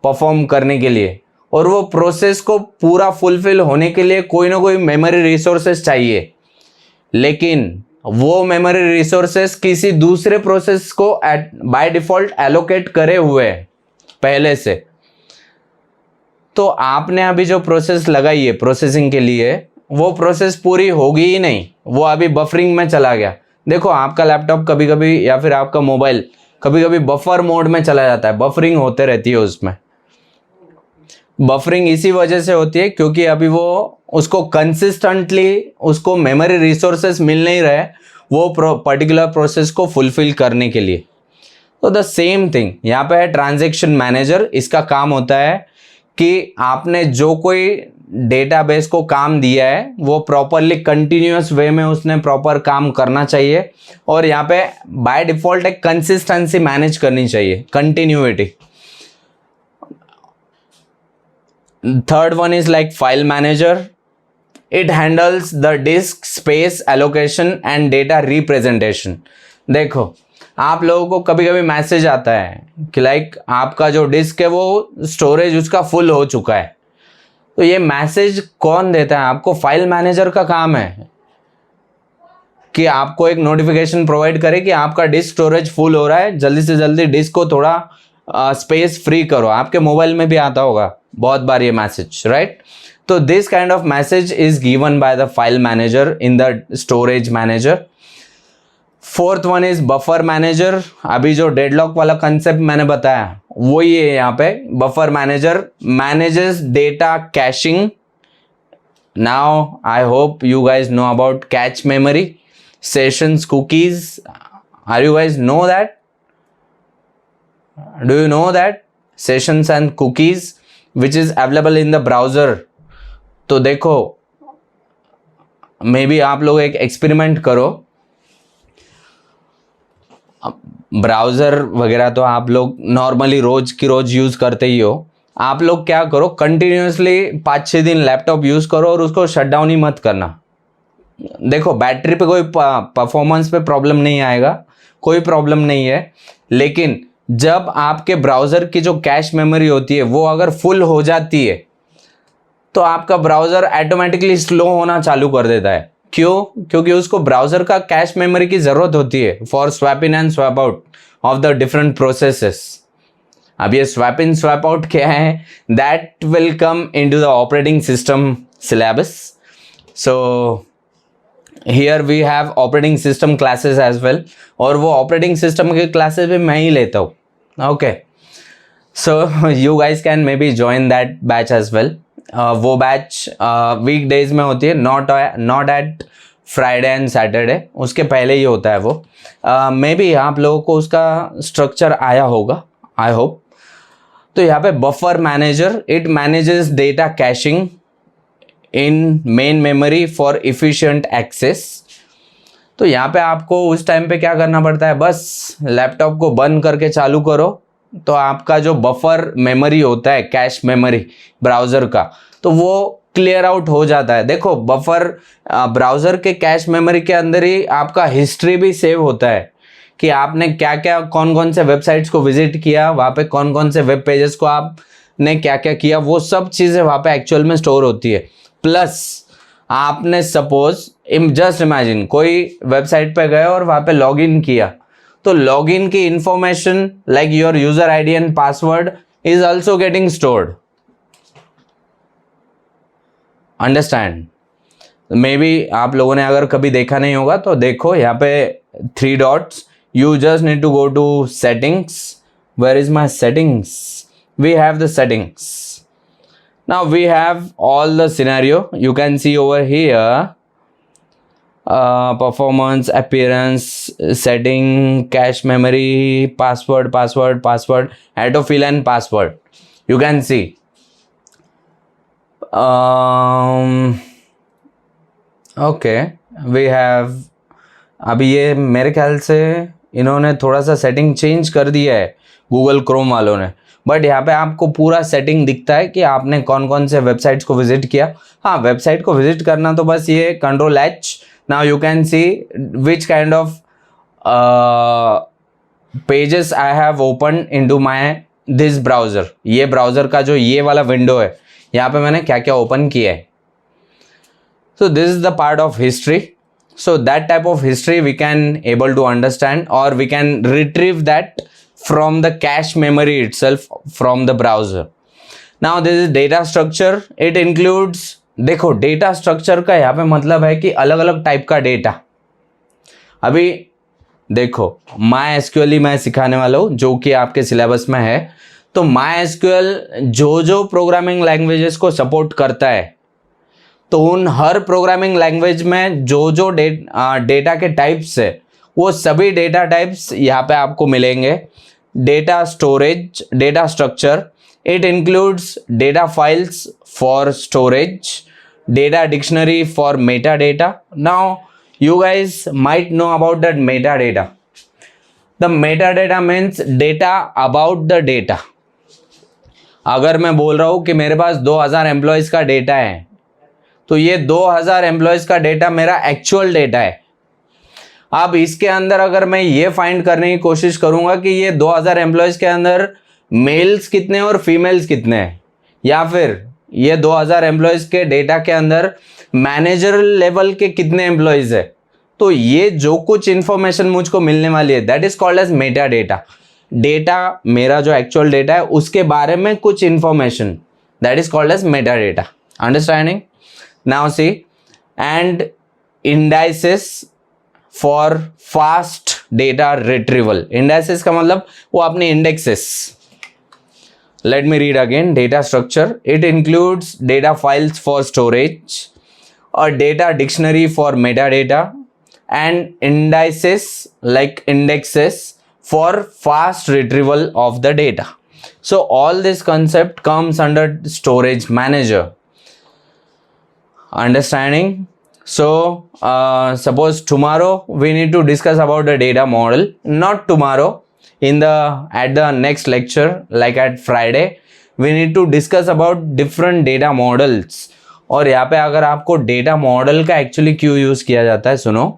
परफॉर्म करने के लिए, और वो प्रोसेस को पूरा फुलफिल होने के लिए कोई ना कोई मेमोरी रिसोर्सेस चाहिए, लेकिन वो मेमोरी रिसोर्सेस किसी दूसरे प्रोसेस को बाय डिफॉल्ट एलोकेट करे हुए हैं पहले से। तो आपने अभी जो प्रोसेस लगाई है प्रोसेसिंग के लिए, वो प्रोसेस पूरी होगी ही नहीं, वो अभी बफरिंग में चला गया। देखो आपका लैपटॉप कभी कभी या फिर आपका मोबाइल कभी कभी बफर मोड में चला जाता है, बफरिंग होते रहती है उसमें। बफरिंग इसी वजह से होती है क्योंकि अभी वो उसको कंसिस्टेंटली उसको मेमोरी रिसोर्सेस मिल नहीं रहे वो पर्टिकुलर प्रोसेस को फुलफिल करने के लिए। तो द सेम थिंग यहाँ पे है ट्रांजैक्शन मैनेजर। इसका काम होता है कि आपने जो कोई डेटाबेस को काम दिया है वो प्रॉपरली कंटिन्यूअस वे में उसने प्रॉपर काम करना चाहिए, और यहाँ पे बाय डिफॉल्ट एक कंसिस्टेंसी मैनेज करनी चाहिए, continuity. Third one is like file manager. It handles the disc space allocation and data representation. देखो आप लोगों को कभी कभी मैसेज आता है कि लाइक आपका जो डिस्क है वो स्टोरेज उसका फुल हो चुका है, तो ये मैसेज कौन देता है आपको? फाइल मैनेजर का काम है कि आपको एक नोटिफिकेशन प्रोवाइड करे कि आपका डिस्क स्टोरेज फुल हो रहा है, जल्दी से जल्दी डिस्क को थोड़ा स्पेस फ्री करो। आपके मोबाइल में भी आता होगा बहुत बार ये मैसेज, राइट? तो this kind of message is given by the file manager in the storage manager. Fourth one is buffer manager. अभी जो डेडलॉक वाला कंसेप्ट मैंने बताया वो ये है यहाँ पे। Buffer manager manages data caching. Now I hope you guys know about cache memory, sessions, cookies. Are you guys know that? Do you know that sessions and cookies which is available in the browser? तो देखो मे बी आप लोग एक एक्सपेरिमेंट करो। ब्राउजर वगैरह तो आप लोग नॉर्मली रोज की रोज यूज करते ही हो। आप लोग क्या करो, कंटिन्यूसली 5-6 दिन लैपटॉप यूज करो और उसको शट डाउन ही मत करना। देखो बैटरी पे कोई परफॉर्मेंस पे प्रॉब्लम नहीं आएगा, कोई प्रॉब्लम नहीं है, लेकिन जब आपके ब्राउज़र की जो कैश मेमोरी होती है वो अगर फुल हो जाती है तो आपका ब्राउज़र ऑटोमेटिकली स्लो होना चालू कर देता है। क्यों? क्योंकि उसको ब्राउज़र का कैश मेमोरी की ज़रूरत होती है for swap in and swap out of the different processes. अब ये स्वैप इन स्वैप आउट क्या है, that will come into the operating system syllabus. So here we have operating system classes as well, और वो ऑपरेटिंग सिस्टम के क्लासेस भी मैं ही लेता हूँ। Okay, so you guys can maybe join that batch as well. वो बैच वीक डेज में होती है, not at Friday and Saturday, उसके पहले ही होता है वो। मे बी आप लोगों को उसका स्ट्रक्चर आया होगा, आई होप। तो यहाँ पे buffer manager, it manages data caching in main memory for efficient access. तो यहाँ पे आपको उस टाइम पे क्या करना पड़ता है, बस लैपटॉप को बंद करके चालू करो तो आपका जो बफर मेमोरी होता है, कैश मेमोरी ब्राउज़र का, तो वो क्लियर आउट हो जाता है। देखो बफर ब्राउज़र के कैश मेमोरी के अंदर ही आपका हिस्ट्री भी सेव होता है कि आपने क्या क्या कौन कौन से वेबसाइट्स को विजिट किया, वहाँ पे कौन कौन से वेब पेजेस को आपने क्या क्या किया, वो सब चीज़ें वहाँ पे एक्चुअल में स्टोर होती है। प्लस आपने सपोज जस्ट इमेजिन कोई वेबसाइट पे गए और वहाँ पे लॉगिन किया, तो लॉगिन की information like your user ID and password is also getting stored. Understand? May be आप लोगों ने अगर कभी देखा नहीं होगा तो देखो यहाँ पे 3 dots, you just need to go to settings. Where is my settings? We have the settings. Now we have all the scenario. You can see over here performance, appearance, setting, cache memory, password, autofill and password. You can see. Okay, we have, अभी ये मेरे ख्याल से इन्होंने थोड़ा सा सेटिंग चेंज कर दिया है गूगल क्रोम वालों ने, बट यहाँ पे आपको पूरा सेटिंग दिखता है कि आपने कौन कौन से वेबसाइट्स को विजिट किया। हाँ, वेबसाइट को विजिट करना तो बस ये Ctrl+H। Now you can see which kind of pages I have open into my this browser. ये ब्राउज़र का जो ये वाला विंडो है, यहाँ पे मैंने क्या क्या ओपन किया है। So this is the part of history. So that type of history we can able to understand, or we can retrieve that from the cache memory itself from the browser. Now this is data structure. It includes, देखो data structure का यहाँ पे मतलब है कि अलग अलग टाइप का डेटा। अभी देखो MySQL ही मैं सिखाने वाला हूँ जो कि आपके सिलेबस में है। तो MySQL जो प्रोग्रामिंग लैंग्वेजेस को सपोर्ट करता है, तो उन हर प्रोग्रामिंग लैंग्वेज में जो डेटा के टाइप्स है वो सभी डेटा टाइप्स यहाँ पे आपको मिलेंगे। Data storage, data structure, it includes data files for storage, data dictionary for Meta data. Now you guys might know about that Meta data. The Meta data means data about the data. अगर मैं बोल रहा हूँ कि मेरे पास 2000 एम्प्लॉयज़ का डेटा है, तो ये 2000 एम्प्लॉयज का डेटा मेरा एक्चुअल डेटा है। अब इसके अंदर अगर मैं ये फाइंड करने की कोशिश करूंगा कि ये 2000 एम्प्लॉयज के अंदर मेल्स कितने और फीमेल्स कितने हैं, या फिर ये 2000 एम्प्लॉयज के डेटा के अंदर मैनेजर लेवल के कितने एम्प्लॉयज है, तो ये जो कुछ इंफॉर्मेशन मुझको मिलने वाली है that is called as metadata. Data मेरा जो एक्चुअल डेटा है उसके बारे में कुछ information, that is called as metadata. Understanding? Now see, and indices for fast data retrieval. Indices का मतलब वो अपने indexes. Let me read again. Data structure, it includes data files for storage और data dictionary for metadata and indices like indexes for fast retrieval of the data. So all this concept comes under storage manager. Understanding? So suppose tomorrow we need to discuss about the data model. Not tomorrow, at the next lecture, like at Friday, we need to discuss about different data models. और यहाँ पे अगर आपको डेटा मॉडल का एक्चुअली क्यों यूज किया जाता है, सुनो।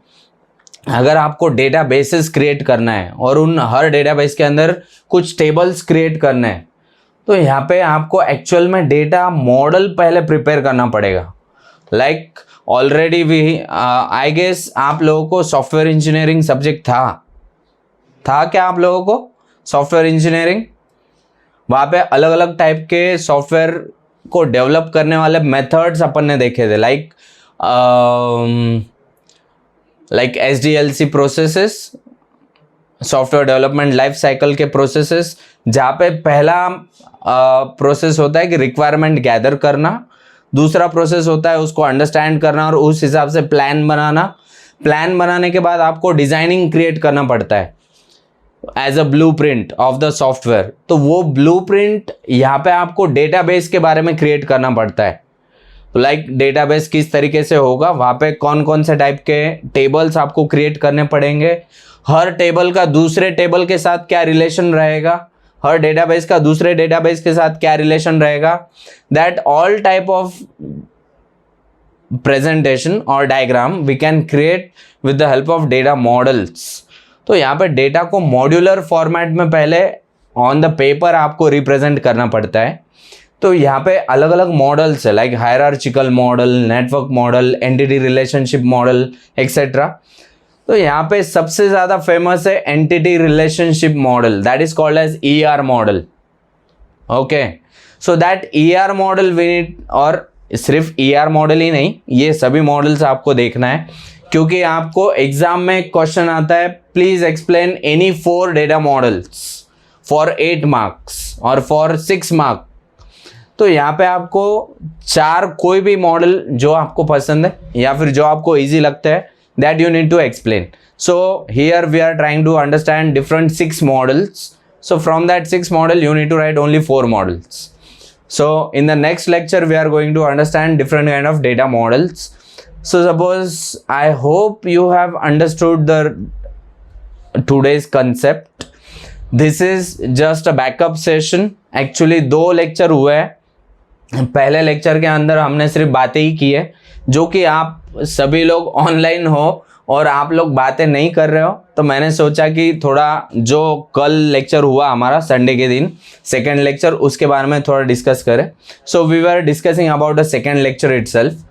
अगर आपको डेटा बेसेस क्रिएट करना है और उन हर डेटाबेस के अंदर कुछ टेबल्स क्रिएट करने हैं, तो यहाँ पे आपको एक्चुअल में डेटा मॉडल पहले प्रिपेयर करना पड़ेगा। Like already we I guess आप लोगों को सॉफ्टवेयर इंजीनियरिंग सब्जेक्ट था क्या आप लोगों को सॉफ्टवेयर इंजीनियरिंग? वहाँ पे अलग अलग टाइप के सॉफ्टवेयर को डेवलप करने वाले मेथड्स अपन ने देखे थे, like SDLC processes, software development life cycle के प्रोसेसेस, जहाँ पे पहला प्रोसेस होता है कि रिक्वायरमेंट गैदर करना, दूसरा प्रोसेस होता है उसको अंडरस्टैंड करना और उस हिसाब से प्लान बनाना। प्लान बनाने के बाद आपको डिज़ाइनिंग क्रिएट करना पड़ता है as a blueprint of the software. तो वो ब्लूप्रिंट यहाँ पे आपको डेटाबेस के बारे में क्रिएट करना पड़ता है। तो लाइक डेटाबेस किस तरीके से होगा, वहाँ पे कौन कौन से टाइप के टेबल्स आपको क्रिएट करने पड़ेंगे, हर टेबल का दूसरे टेबल के साथ क्या रिलेशन रहेगा, हर डेटाबेस का दूसरे डेटाबेस के साथ क्या रिलेशन रहेगा, that all type of presentation और diagram we can create with the help of data models. तो यहाँ पे डेटा को मॉड्यूलर फॉर्मेट में पहले ऑन द पेपर आपको रिप्रेजेंट करना पड़ता है। तो यहाँ पे अलग अलग मॉडल्स है, like hierarchical model, network model, entity relationship model etcetera. तो यहाँ पे सबसे ज़्यादा फेमस है entity relationship model, that is called as ER model. Okay, so that ER model we need, और सिर्फ ER मॉडल ही नहीं, ये सभी मॉडल्स आपको देखना है, क्योंकि आपको एग्जाम में क्वेश्चन आता है, please explain any 4 data models for 8 marks और फॉर 6 मार्क्स। तो यहाँ पे आपको 4 कोई भी मॉडल जो आपको पसंद है या फिर जो आपको इजी लगता है, that you need to explain. So here we are trying to understand different 6 models. So from that 6 model you need to write only 4 models. So in the next lecture we are going to understand different kind of data models. So suppose I hope you have understood the today's concept. This is just a backup session. Actually 2 lecture हुए हैं। पहले लेक्चर के अंदर हमने सिर्फ बातें ही की है, जो कि आप सभी लोग ऑनलाइन हो और आप लोग बातें नहीं कर रहे हो, तो मैंने सोचा कि थोड़ा जो कल लेक्चर हुआ हमारा संडे के दिन सेकेंड लेक्चर, उसके बारे में थोड़ा डिस्कस करें। So we were discussing about the second lecture itself.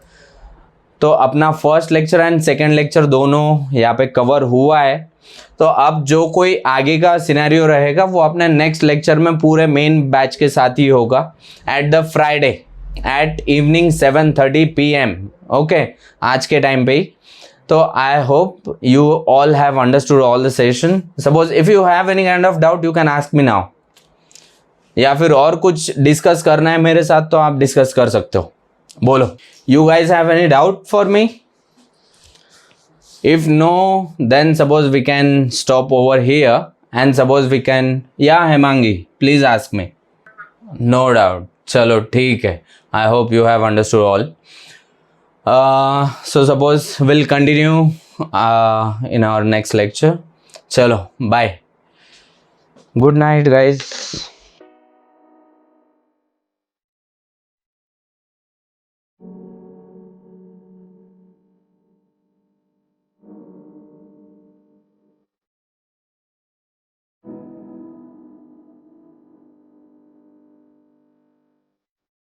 तो अपना first lecture and second lecture दोनों यहाँ पे कवर हुआ है। तो अब जो कोई आगे का सिनेरियो रहेगा वो अपने नेक्स्ट लेक्चर में पूरे मेन बैच के साथ ही होगा at the Friday at evening 7:30 PM। Okay, आज के टाइम पे ही। तो I hope you all have understood all the session. Suppose if you have any kind of doubt you can ask me now, या फिर और कुछ डिस्कस करना है मेरे साथ तो आप डिस्कस कर सकते हो। बोलो, you guys have any doubt for me? If no, then suppose we can stop over here and suppose we can, yeah Hemangi, please ask me. No doubt. चलो ठीक है. I hope you have understood all. So suppose we'll continue in our next lecture. चलो, bye. Good night guys.